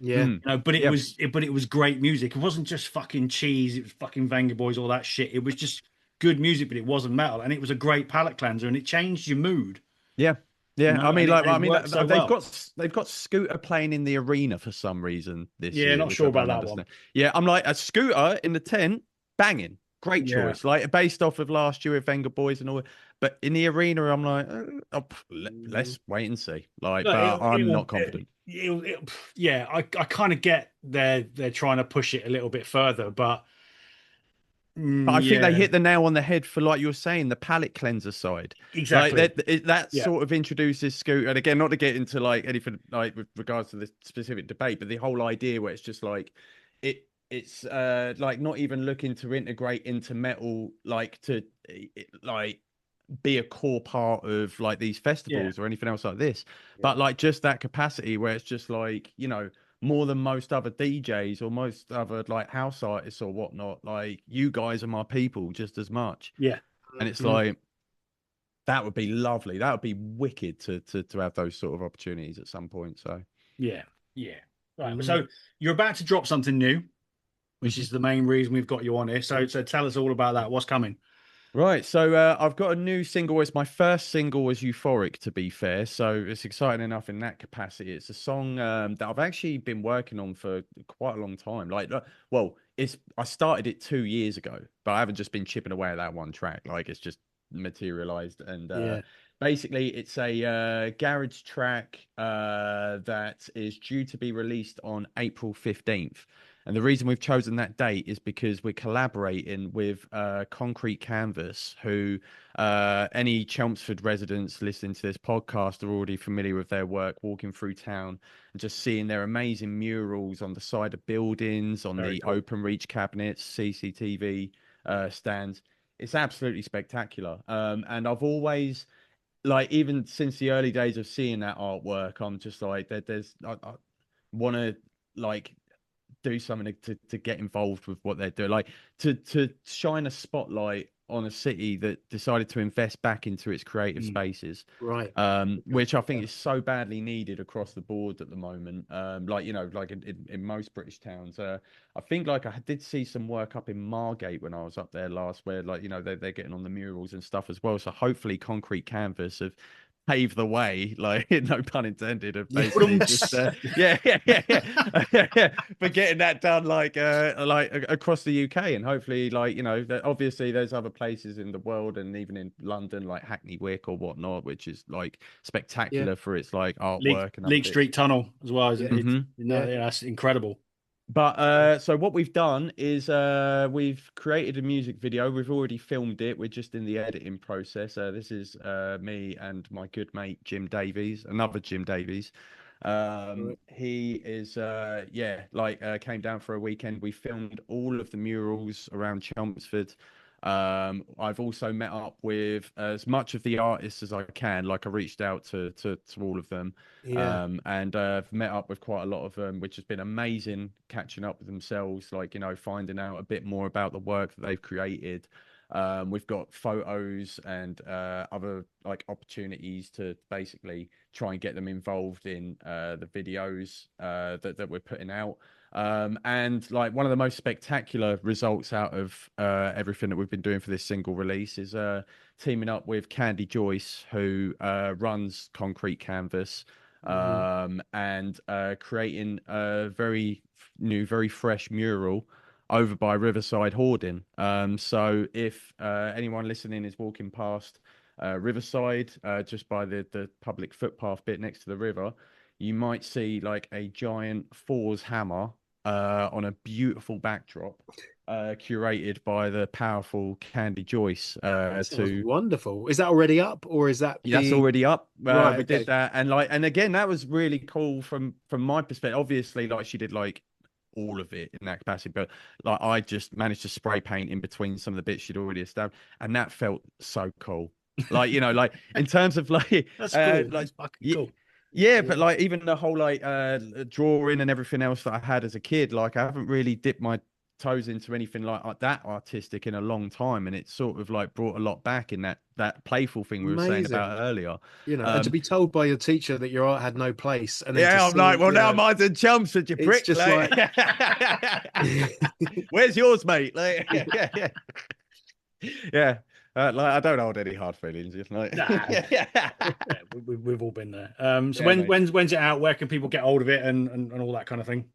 But it was great music. It wasn't just fucking cheese. It was fucking Venga Boys, all that shit. It was just good music, but it wasn't metal, and it was a great palate cleanser, and it changed your mood. Yeah. I mean, they've got Scooter playing in the arena for some reason this year. Not sure about that one. Yeah, I'm like, a Scooter in the tent, banging. Great choice. Like based off of last year with Venga Boys and all. But in the arena, I'm like, let's wait and see. Like, but I'm not confident. I kind of get they're trying to push it a little bit further, but I think they hit the nail on the head for, like you were saying, the palate cleanser side. Exactly. Like that sort of introduces Scooter. And again, not to get into like anything like with regards to this specific debate, but the whole idea where it's just like it's like not even looking to integrate into metal, like to like be a core part of like these festivals or anything else like this, but like just that capacity where it's just like, more than most other DJs or most other like house artists or whatnot, like you guys are my people just as much. And it's like, that would be lovely. That would be wicked to have those sort of opportunities at some point. So right. So you're about to drop something new, which is the main reason we've got you on here. So tell us all about that. What's coming? Right, so I've got a new single. It's my first single as Euthoric, to be fair. So it's exciting enough in that capacity. It's a song that I've actually been working on for quite a long time. Like, I started it 2 years ago, but I haven't just been chipping away at that one track. Like, it's just materialized. And basically, it's a garage track that is due to be released on April 15th. And the reason we've chosen that date is because we're collaborating with Concrete Canvas, who any Chelmsford residents listening to this podcast are already familiar with their work, walking through town and just seeing their amazing murals on the side of buildings, on the open reach cabinets, CCTV stands. It's absolutely spectacular. And I've always, like, even since the early days of seeing that artwork, I'm just like, I want to, like, do something to get involved with what they're doing, like to shine a spotlight on a city that decided to invest back into its creative spaces, which I think is so badly needed across the board at the moment. Like in most British towns. I think like I did see some work up in Margate when I was up there last, where like they're getting on the murals and stuff as well. So hopefully Concrete Canvas have pave the way, like no pun intended, of basically just for getting that done, like across the UK, and hopefully, like obviously there's other places in the world and even in London, like Hackney Wick or whatnot, which is like spectacular for its like artwork and Leek Street Tunnel as well. Mm-hmm. That's incredible. But so what we've done is we've created a music video. We've already filmed it. We're just in the editing process. This is me and my good mate Jim Davies, another Jim Davies. He is came down for a weekend. We filmed all of the murals around Chelmsford. I've also met up with as much of the artists as I can. Like I reached out to all of them, and I've met up with quite a lot of them, which has been amazing catching up with themselves. Like, you know, finding out a bit more about the work that they've created. We've got photos and other like opportunities to basically try and get them involved in the videos that we're putting out. And like one of the most spectacular results out of everything that we've been doing for this single release is teaming up with Candy Joyce, who runs Concrete Canvas, and creating a very new, very fresh mural over by Riverside Hoarding. So if anyone listening is walking past Riverside, just by the public footpath bit next to the river, you might see like a giant Thor's hammer on a beautiful backdrop, curated by the powerful Candy Joyce. That sounds wonderful. Is that already up, or is that that's already up? Right, we did that, and again, that was really cool from my perspective. Obviously, like she did like all of it in that capacity, but like I just managed to spray paint in between some of the bits she'd already established, and that felt so cool. Like, you know, like in terms of like that's cool. That's fucking cool. Yeah, but like even the whole like drawing and everything else that I had as a kid, like I haven't really dipped my toes into anything like that artistic in a long time, and it sort of like brought a lot back in that playful thing we were saying about earlier. You know, and to be told by your teacher that your art had no place, and then yeah, I'm like, well, now know, mine's in Chelmsford, you prick. Just like... Where's yours, mate? Like, yeah. Like I don't hold any hard feelings. Like... we've all been there. So when's it out? Where can people get hold of it and all that kind of thing?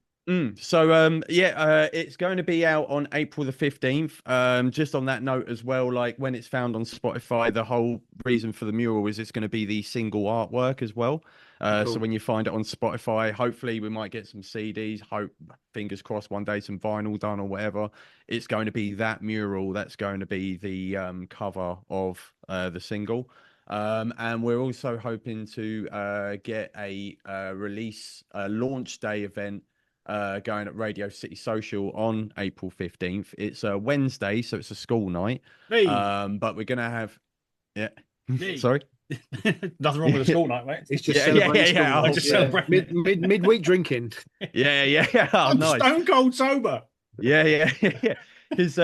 So it's going to be out on April the 15th. Just on that note as well, like when it's found on Spotify, the whole reason for the mural is it's going to be the single artwork as well. Cool. So when you find it on Spotify, hopefully we might get some CDs, fingers crossed one day some vinyl done or whatever. It's going to be that mural that's going to be the cover of the single. And we're also hoping to get a release launch day event going at Radio City Social on April 15th. It's a Wednesday, so it's a school night. But we're gonna have sorry. Nothing wrong with a school night, mate. It's just celebrating midweek drinking. Yeah. Oh, I'm nice. stone cold sober. Yeah. Because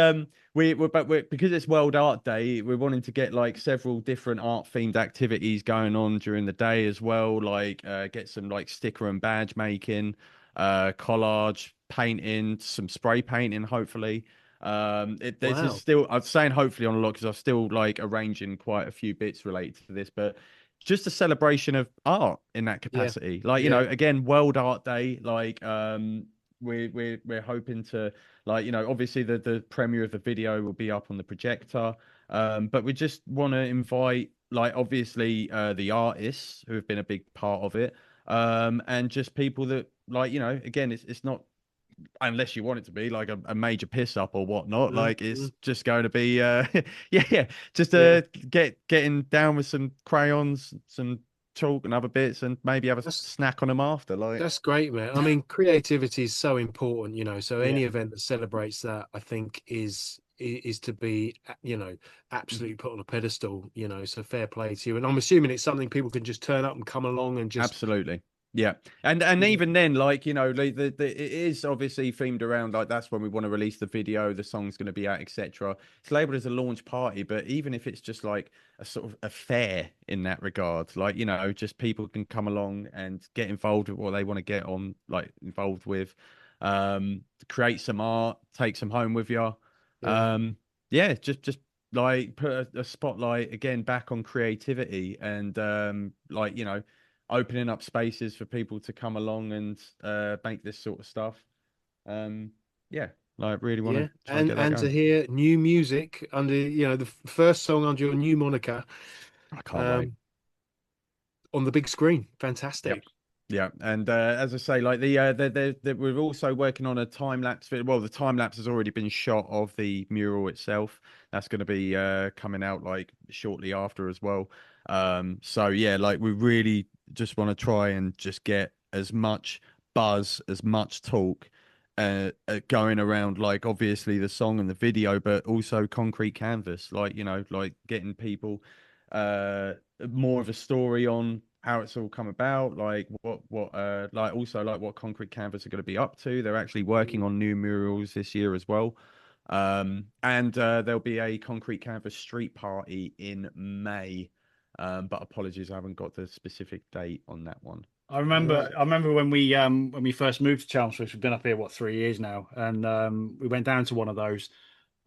because it's World Art Day, we're wanting to get like several different art themed activities going on during the day as well. Like get some like sticker and badge making, collage, painting, some spray painting, hopefully. This is still, I'm saying hopefully on a lot because I'm still like arranging quite a few bits related to this, but just a celebration of art in that capacity. Like, you know, again, World Art Day, like we're hoping to, like, you know, obviously the premiere of the video will be up on the projector, but we just want to invite, like, obviously the artists who have been a big part of it, and just people that, like, you know, again, it's not, unless you want it to be like a major piss up or whatnot, like it's just going to be getting down with some crayons, some chalk and other bits, and maybe have a snack on them after. Like, that's great, man. I mean, creativity is so important, you know, so any event that celebrates that, I think is to be, you know, absolutely put on a pedestal, you know, so fair play to you. And I'm assuming it's something people can just turn up and come along and just absolutely. Yeah, and even then, like, you know, it is obviously themed around, like, that's when we want to release the video, the song's going to be out, etc. It's labeled as a launch party, but even if it's just like a sort of a fair in that regard, like, you know, just people can come along and get involved with what they want to get on, like, involved with, create some art, take some home with you. Just like put a spotlight again back on creativity and like, you know, opening up spaces for people to come along and make this sort of stuff. Like really want to and to hear new music under, you know, the first song under your new moniker. I can't wait. On the big screen. Fantastic. Yeah, and as I say, like we're also working on a time lapse. Well, the time lapse has already been shot of the mural itself. That's going to be coming out like shortly after as well. So yeah, like we really just want to try and just get as much buzz, as much talk, going around. Like obviously the song and the video, but also Concrete Canvas. Like like getting people more of a story on how it's all come about, like like also like what Concrete Canvas are going to be up to. They're actually working on new murals this year as well. And there'll be a Concrete Canvas street party in May. But apologies, I haven't got the specific date on that one. I remember when we first moved to Chelmsford. We've been up here 3 years now, and we went down to one of those.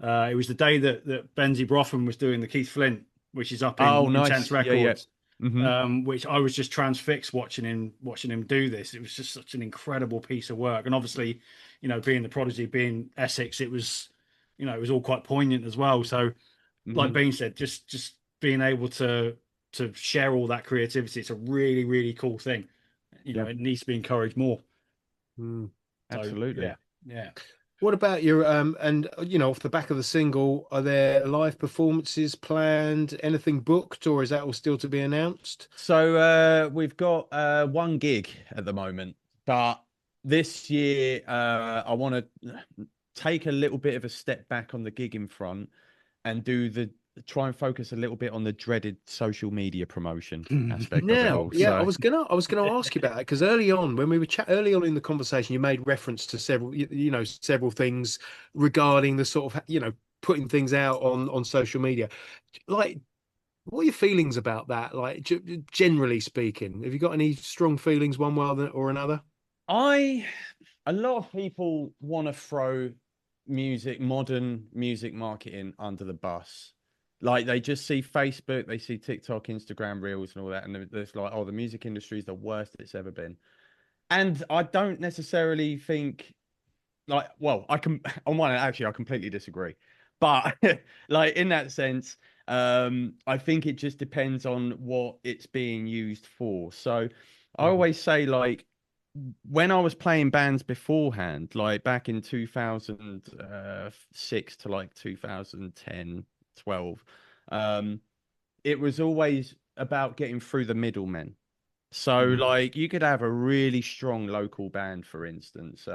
It was the day that Benzie Brotham was doing the Keith Flint, which is up Oh, in Intense nice. Yeah. Records. Hmm. Which I was just transfixed watching him do this. It was just such an incredible piece of work, and obviously, being the Prodigy, being Essex, it was, it was all quite poignant as well. So, like Hmm. Bean said, just being able to share all that creativity, it's a really really cool thing. Yeah, It needs to be encouraged more. Mm. So absolutely. yeah. What about your and off the back of the single, are there live performances planned, anything booked, or is that all still to be announced? So we've got one gig at the moment, but this year I want to take a little bit of a step back on the gigging front and try and focus a little bit on the dreaded social media promotion aspect of it Now, all. yeah, So I was gonna ask you about that because early on, when we were early on in the conversation, you made reference to several, several things regarding the sort of, putting things out on social media. Like, what are your feelings about that? Like, generally speaking, have you got any strong feelings one way or another? a lot of people want to throw modern music marketing under the bus. Like they just see Facebook, they see TikTok, Instagram Reels, and all that, and they're like, "Oh, the music industry is the worst it's ever been." And I don't necessarily think, like, well, I can on one hand, actually, I completely disagree, but like in that sense, I think it just depends on what it's being used for. So I Mhm. always say, like, when I was playing bands beforehand, like back in 2006 to like 2010, 12, it was always about getting through the middlemen. So Mhm. like you could have a really strong local band, for instance,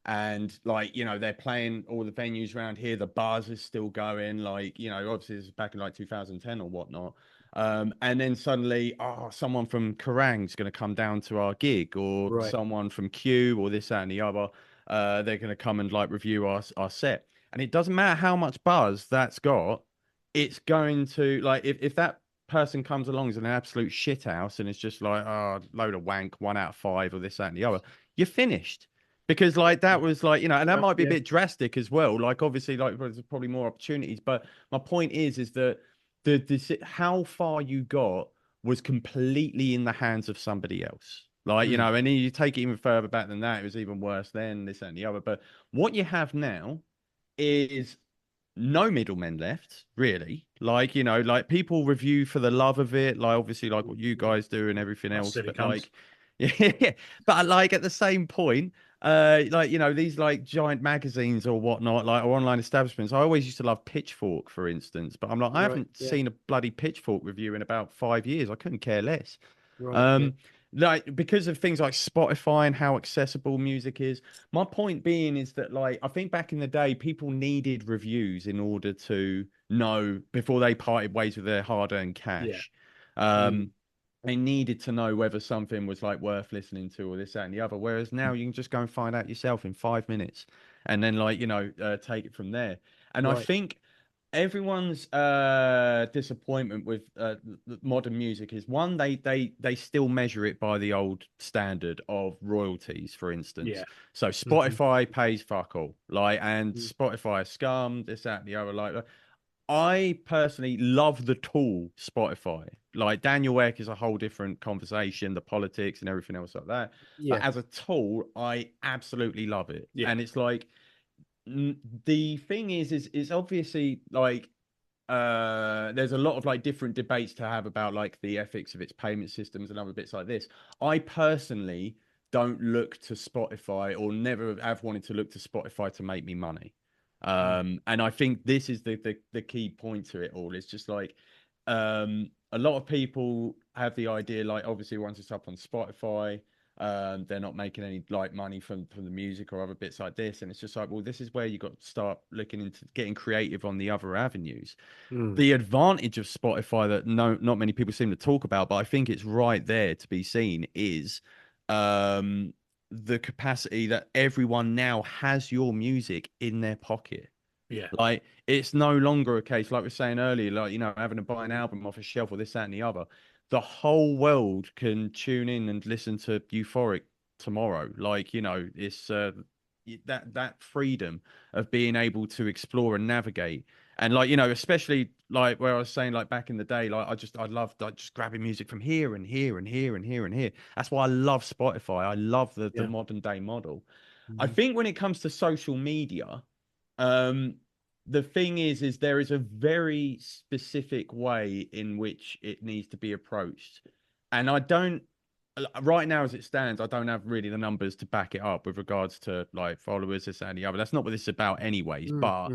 and like they're playing all the venues around here. The bars is still going. Like obviously this is back in like 2010 or whatnot. And then suddenly, someone from Kerrang's going to come down to our gig, or Right. someone from Q, or this, that, and the other. They're going to come and like review our set, and it doesn't matter how much buzz that's got. It's going to like if that person comes along as an absolute shithouse and it's just like, oh, load of wank, 1 out of 5, or this, that, and the other, you're finished. Because like that was like, and that might be a Yeah. bit drastic as well. Like obviously, like there's probably more opportunities, but my point is that how far you got was completely in the hands of somebody else. Like, Mm. and then you take it even further back than that, it was even worse then, this, that, and the other. But what you have now is no middlemen left, really. Like, like people review for the love of it, like obviously like what you guys do and everything That's else. silly But cunts. like, yeah, but like at the same point, like, these like giant magazines or whatnot, like or online establishments. I always used to love Pitchfork, for instance, but I'm like, I Right. haven't Yeah. seen a bloody Pitchfork review in about 5 years. I couldn't care less. Right. Yeah. Um, like because of things like Spotify and how accessible music is. My point being is that like I think back in the day, people needed reviews in order to know before they parted ways with their hard-earned Yeah. cash. Mm. Um, they needed to know whether something was like worth listening to or this, that, and the other. Whereas now you can just go and find out yourself in 5 minutes, and then like take it from there. And I Right. think everyone's disappointment with modern music is one, they still measure it by the old standard of royalties, for instance. Yeah. So Mhm. Spotify pays fuck all, like, and Mm. Spotify is scum, this, that, and the other. Like, I personally love the tool Spotify. Like Daniel Ek is a whole different conversation, the politics and everything else like that. But Yeah. as a tool, I absolutely love it. Yeah. And it's like the thing is obviously like there's a lot of like different debates to have about like the ethics of its payment systems and other bits like this. I personally don't look to Spotify, or never have wanted to look to Spotify to make me money. And I think this is the key point to it all. It's just like a lot of people have the idea, like obviously once it's up on Spotify, they're not making any like money from the music or other bits like this, and it's just like, well, this is where you got to start looking into getting creative on the other avenues. The advantage of Spotify that not many people seem to talk about, but I think it's right there to be seen, is the capacity that everyone now has your music in their pocket. Yeah. Like, it's no longer a case, like we were saying earlier, like, you know, having to buy an album off a shelf or this, that, and the other. The whole world can tune in and listen to EUTHORIC tomorrow. Like, you know, it's that freedom of being able to explore and navigate. And like, you know, especially like where I was saying, like back in the day, like I loved like just grabbing music from here and here and here and here and here. That's why I love Spotify. I love the modern day model. I think when it comes to social media, the thing is there is a very specific way in which it needs to be approached. And I don't, right now as it stands, I don't have really the numbers to back it up with regards to like followers, this and the other. That's not what this is about anyways. But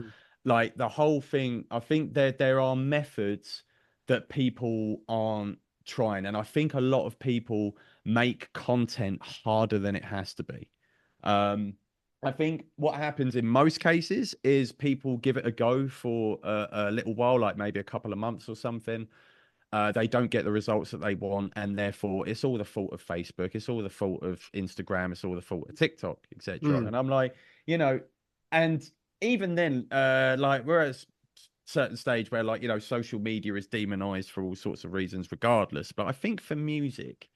like the whole thing, I think there are methods that people aren't trying. And I think a lot of people make content harder than it has to be. I think what happens in most cases is people give it a go for a little while, like maybe a couple of months or something. They don't get the results that they want, and therefore it's all the fault of Facebook, it's all the fault of Instagram, it's all the fault of TikTok, etc. And I'm like, you know, and even then, like we're at a certain stage where, like, you know, social media is demonized for all sorts of reasons, regardless. But I think for music,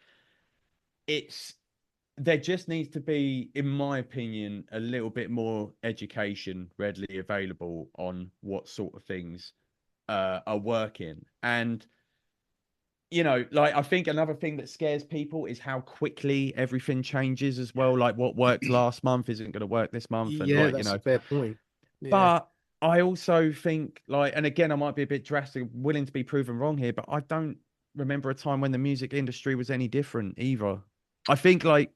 there just needs to be, in my opinion, a little bit more education readily available on what sort of things are working. And, you know, like I think another thing that scares people is how quickly everything changes as well. Like what worked last month isn't going to work this month. And like, that's you know, a fair point. but I also think, like, and again, I might be a bit drastic, willing to be proven wrong here, but I don't remember a time when the music industry was any different either. I think like,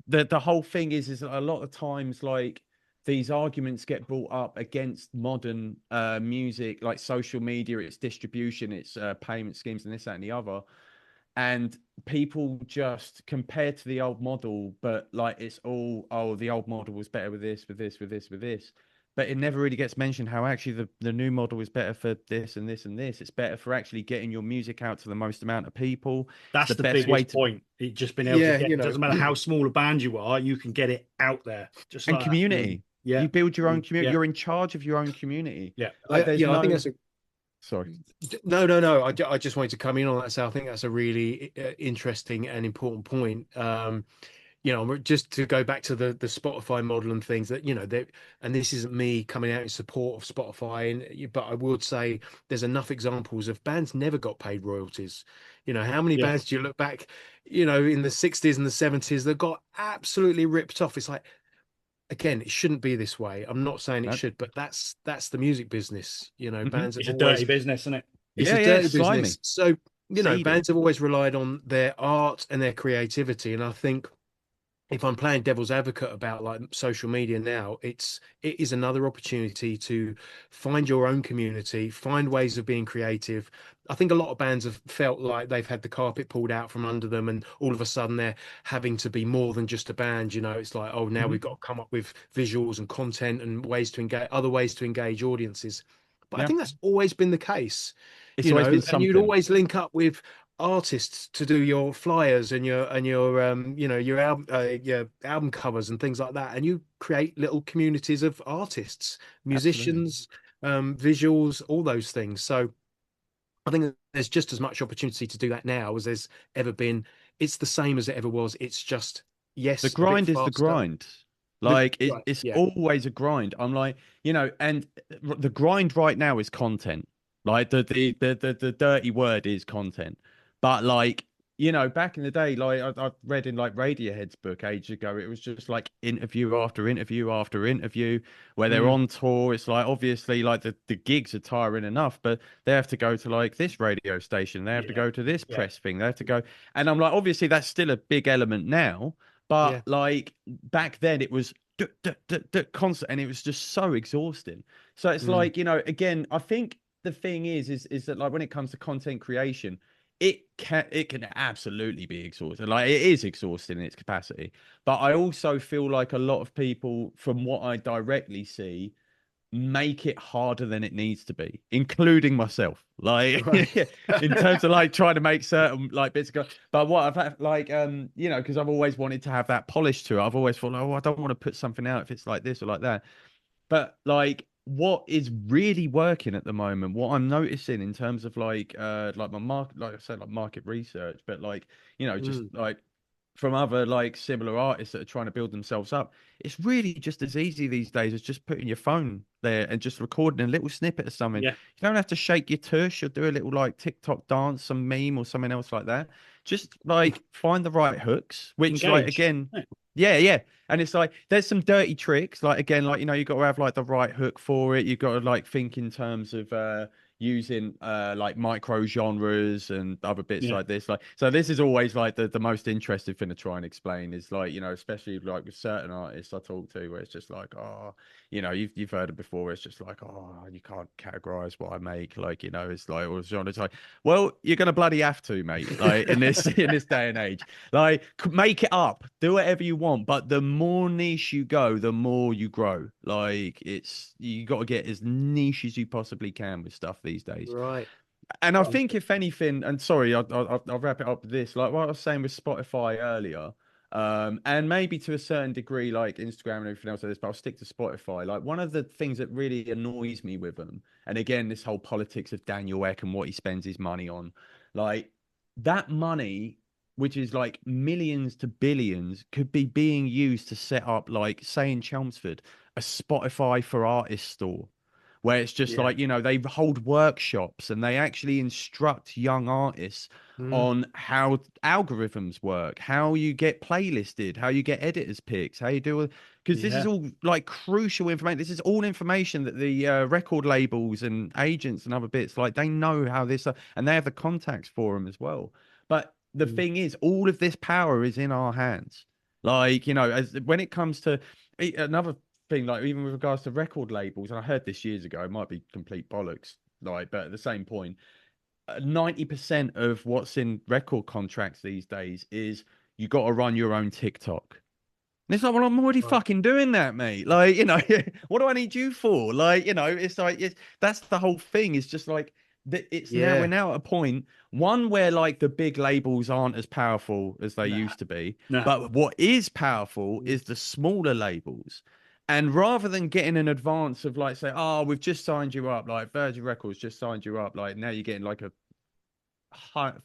the whole thing is a lot of times like these arguments get brought up against modern music, like social media, its distribution, its payment schemes, and this, that, and the other. And people just compare to the old model, but like it's all, oh, the old model was better with this, with this, with this, with this. But it never really gets mentioned how actually the new model is better for this and this and this. It's better for actually getting your music out to the most amount of people. That's the best biggest point. It just being able to get, you it know, doesn't matter how small a band you are, you can get it out there. Just and like community. Yeah. You build your own community. Yeah. You're in charge of your own community. Yeah. Like, I think that's sorry. No. I just wanted to come in on that. So I think that's a really interesting and important point. You know, just to go back to the Spotify model and things that, you know, and this isn't me coming out in support of Spotify, but I would say there's enough examples of bands never got paid royalties. You know, how many bands do you look back, you know, in the 60s and the 70s that got absolutely ripped off? It's like, again, it shouldn't be this way. I'm not saying it should, but that's the music business. You know, bands have It's a always, dirty business, isn't it? It's a dirty business. So, you know, bands have always relied on their art and their creativity. And I think if I'm playing devil's advocate about like social media now, it is another opportunity to find your own community, find ways of being creative. I think a lot of bands have felt like they've had the carpet pulled out from under them, and all of a sudden they're having to be more than just a band. You know, it's like, oh, now we've got to come up with visuals and content and ways to engage, other ways to engage audiences. But I think that's always been the case. It's always been something. And you'd always link up with artists to do your flyers and your you know, your album covers and things like that, and you create little communities of artists, musicians, visuals, all those things. So I think there's just as much opportunity to do that now as there's ever been. It's the same as it ever was. It's just, yes, the grind is the grind. Like it's always a grind. I'm like, you know, and the grind right now is content. Like the dirty word is content. But like, you know, back in the day, like I read in like Radiohead's book ages ago, it was just like interview after interview after interview where they're on tour. It's like obviously like the gigs are tiring enough, but they have to go to like this radio station, they have to go to this press thing, they have to go. And I'm like, obviously that's still a big element now, but like back then it was constant and it was just so exhausting. So it's like, you know, again, I think the thing is that like when it comes to content creation, it can absolutely be exhausting. Like it is exhausting in its capacity. But I also feel like a lot of people, from what I directly see, make it harder than it needs to be, including myself. Like in terms of like trying to make certain like bits go. But what I've had like you know, because I've always wanted to have that polish to it. I've always thought, oh, I don't want to put something out if it's like this or like that. But like what is really working at the moment, what I'm noticing in terms of like my market, like I said, like market research, but like, you know, just like from other like similar artists that are trying to build themselves up, it's really just as easy these days as just putting your phone there and just recording a little snippet of something. You don't have to shake your tush or do a little like TikTok dance, some meme or something else like that. Just like find the right hooks, which like again, yeah. And it's like there's some dirty tricks. Like again, like you know, you've got to have like the right hook for it. You've got to like think in terms of using like micro genres and other bits like this. Like so this is always like the most interesting thing to try and explain is like, you know, especially like with certain artists I talk to where it's just like, oh, you know, you've heard it before, where it's just like, oh, you can't categorize what I make, like, you know, it's like or genre. It's like, well, you're gonna bloody have to, mate, like in this in this day and age. Like make it up, do whatever you want, but the more niche you go, the more you grow. Like it's you got to get as niche as you possibly can with stuff these days. Right. And I think if anything, and sorry, I'll wrap it up with this. Like what I was saying with Spotify earlier, and maybe to a certain degree, like Instagram and everything else like this, but I'll stick to Spotify. Like one of the things that really annoys me with them, and again, this whole politics of Daniel Ek and what he spends his money on, like that money, which is like millions to billions, could be being used to set up, like, say in Chelmsford, a Spotify for Artists store, where it's just like, you know, they hold workshops and they actually instruct young artists on how algorithms work, how you get playlisted, how you get editors picks, how you do it. Because this is all like crucial information. This is all information that the record labels and agents and other bits, like they know how this, and they have the contacts for them as well. But the thing is, all of this power is in our hands. Like, you know, as when it comes to another thing, like even with regards to record labels, and I heard this years ago, it might be complete bollocks, like, but at the same point, 90% of what's in record contracts these days is you got to run your own TikTok. And it's like, well, I'm already fucking doing that, mate. Like, you know, what do I need you for? Like, you know, it's like that's the whole thing. It's just like it's now we're now at a point one where like the big labels aren't as powerful as they used to be. But what is powerful is the smaller labels. And rather than getting an advance of like say, oh, we've just signed you up, like Virgin Records just signed you up, like now you're getting like a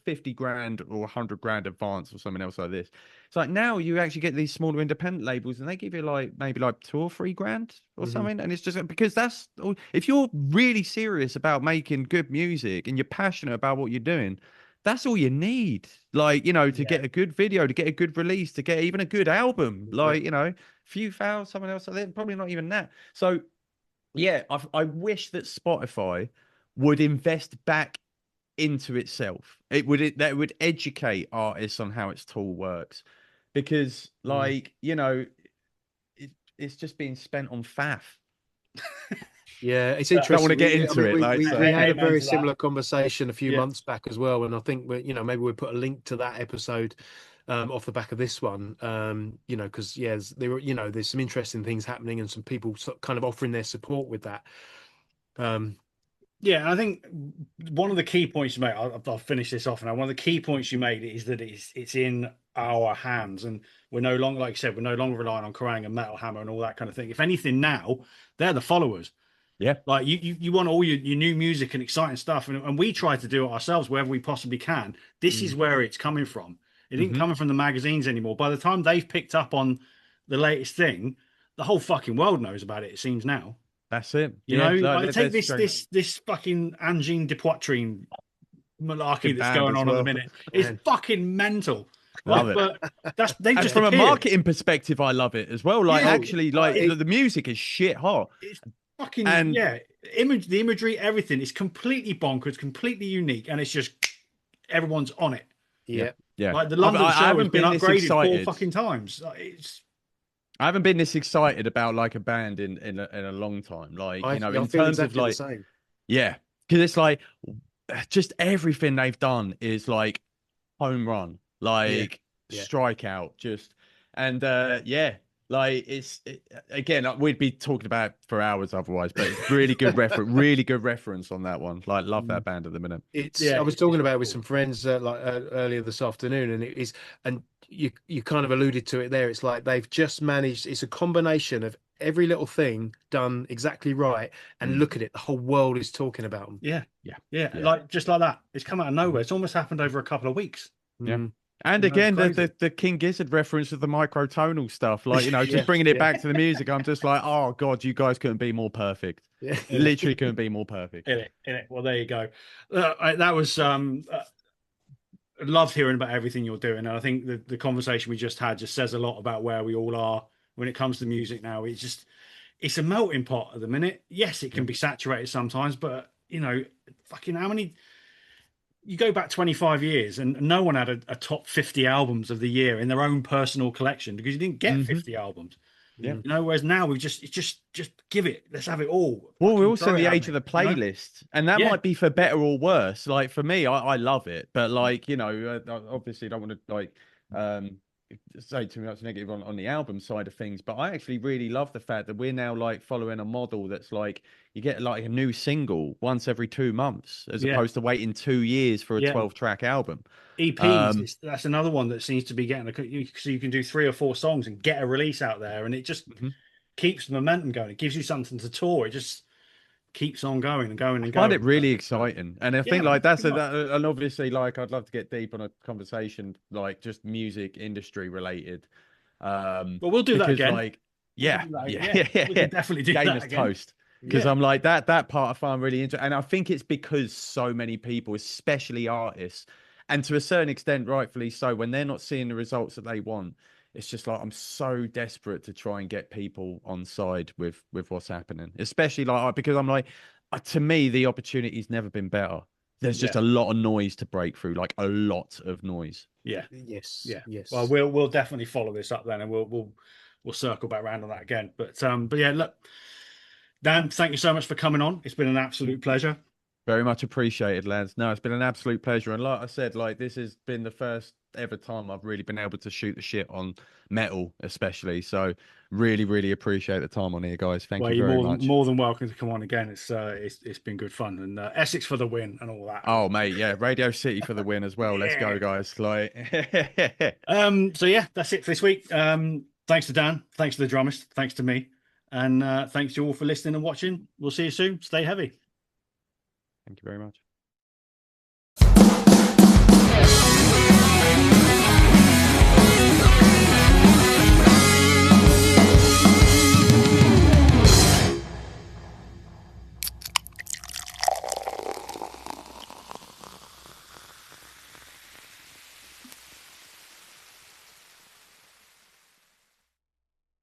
50 grand or 100 grand advance or something else like this. It's like now you actually get these smaller independent labels and they give you like maybe like 2 or 3 grand or something. And it's just because that's if you're really serious about making good music and you're passionate about what you're doing, that's all you need. Like, you know, to get a good video, to get a good release, to get even a good album, like, you know, few thousand, something else like that, probably not even that. So yeah, I wish that Spotify would invest back into itself. That would educate artists on how its tool works, because like, you know, it's just being spent on faff. Yeah, it's interesting. I don't want to get into it. We had a very similar conversation a few months back as well, and I think you know, maybe we'll put a link to that episode off the back of this one. You know, because there were, you know, there's some interesting things happening and some people kind of offering their support with that. Yeah, I think one of the key points you made, I'll finish this off now. One of the key points you made is that it's in our hands, and we're no longer, like you said, we're no longer relying on Kerrang and Metal Hammer and all that kind of thing. If anything, now they're the followers. Yeah, like you want all your new music and exciting stuff, and we try to do it ourselves wherever we possibly can. This is where it's coming from. It ain't coming from the magazines anymore. By the time they've picked up on the latest thing, the whole fucking world knows about it. It seems now. That's it. You know, like take this fucking Angine de Poitrine malarkey that's band going as on at well. the minute. It's Man. fucking mental. Love it. But they've And just from a appeared. marketing perspective, I love it as well. Like, Yeah. actually, like the music is shit hot. It's fucking And the imagery, everything is completely bonkers, completely unique, and it's just everyone's on it. Yeah. yeah, Like the London I show has haven't been been this upgraded 4 excited. fucking times. Like, I haven't been this excited about like a band in a long time. Like, I in feel terms exactly of like, the same. yeah, because it's like just everything they've done is like home run, like Yeah. strikeout, just and like again, we'd be talking about it for hours otherwise, but it's really good reference, really good reference on that one. Like, love that band at the minute. I was talking about it with some friends earlier this afternoon, and it is, and you kind of alluded to it there. It's like they've just managed. It's a combination of every little thing done exactly right, and look at it, the whole world is talking about them. Yeah. Like just like that, it's come out of nowhere. It's almost happened over a couple of weeks. Yeah. And again, the King Gizzard reference of the microtonal stuff, like, just bringing it back to the music. I'm just like, oh God, you guys couldn't be more perfect. Yeah. Literally couldn't be more perfect. In it. Well, there you go. That was loved hearing about everything you're doing, and I think the conversation we just had just says a lot about where we all are when it comes to music now. It's a melting pot at the minute. Yes, it can be saturated sometimes, but fucking how many. You go back 25 years and no one had a top 50 albums of the year in their own personal collection because you didn't get 50 albums. Yeah. Whereas now we just give it. Let's have it all. Well, we're Fucking also throw in the it at age me, of the playlist, and that Yeah. might be for better or worse. Like, for me, I love it, but like, obviously don't want to like say too much negative on the album side of things, but I actually really love the fact that we're now like following a model that's like you get like a new single once every 2 months as opposed to waiting 2 years for a 12-track album. EPs, that's another one that seems to be getting so you can do 3 or 4 songs and get a release out there, and it just keeps the momentum going. It gives you something to tour. It just keeps on going and going and going. I find it really exciting, and I think like and obviously like I'd love to get deep on a conversation like just music industry related. Well, we'll do that again. Like, we can definitely do Game that as again. toast. Because I'm like that part I find really interesting, and I think it's because so many people, especially artists, and to a certain extent, rightfully so, when they're not seeing the results that they want, it's just like I'm so desperate to try and get people on side with what's happening, especially like because I'm like, to me, the opportunity's never been better. There's just a lot of noise to break through, like a lot of noise. Yes. Well, we'll definitely follow this up then, and we'll circle back around on that again. But yeah, look, Dan, thank you so much for coming on. It's been an absolute pleasure. Very much appreciated, lads. No, it's been an absolute pleasure. And like I said, like this has been the first ever time I've really been able to shoot the shit on metal, especially. So really, really appreciate the time on here, guys. Thank you very much. More than welcome to come on again. It's been good fun, and Essex for the win and all that. Oh mate, yeah, Radio City for the win as well. Let's go, guys. Like, so yeah, that's it for this week. Thanks to Dan, thanks to the drummist, thanks to me, and thanks to you all for listening and watching. We'll see you soon. Stay heavy. Thank you very much.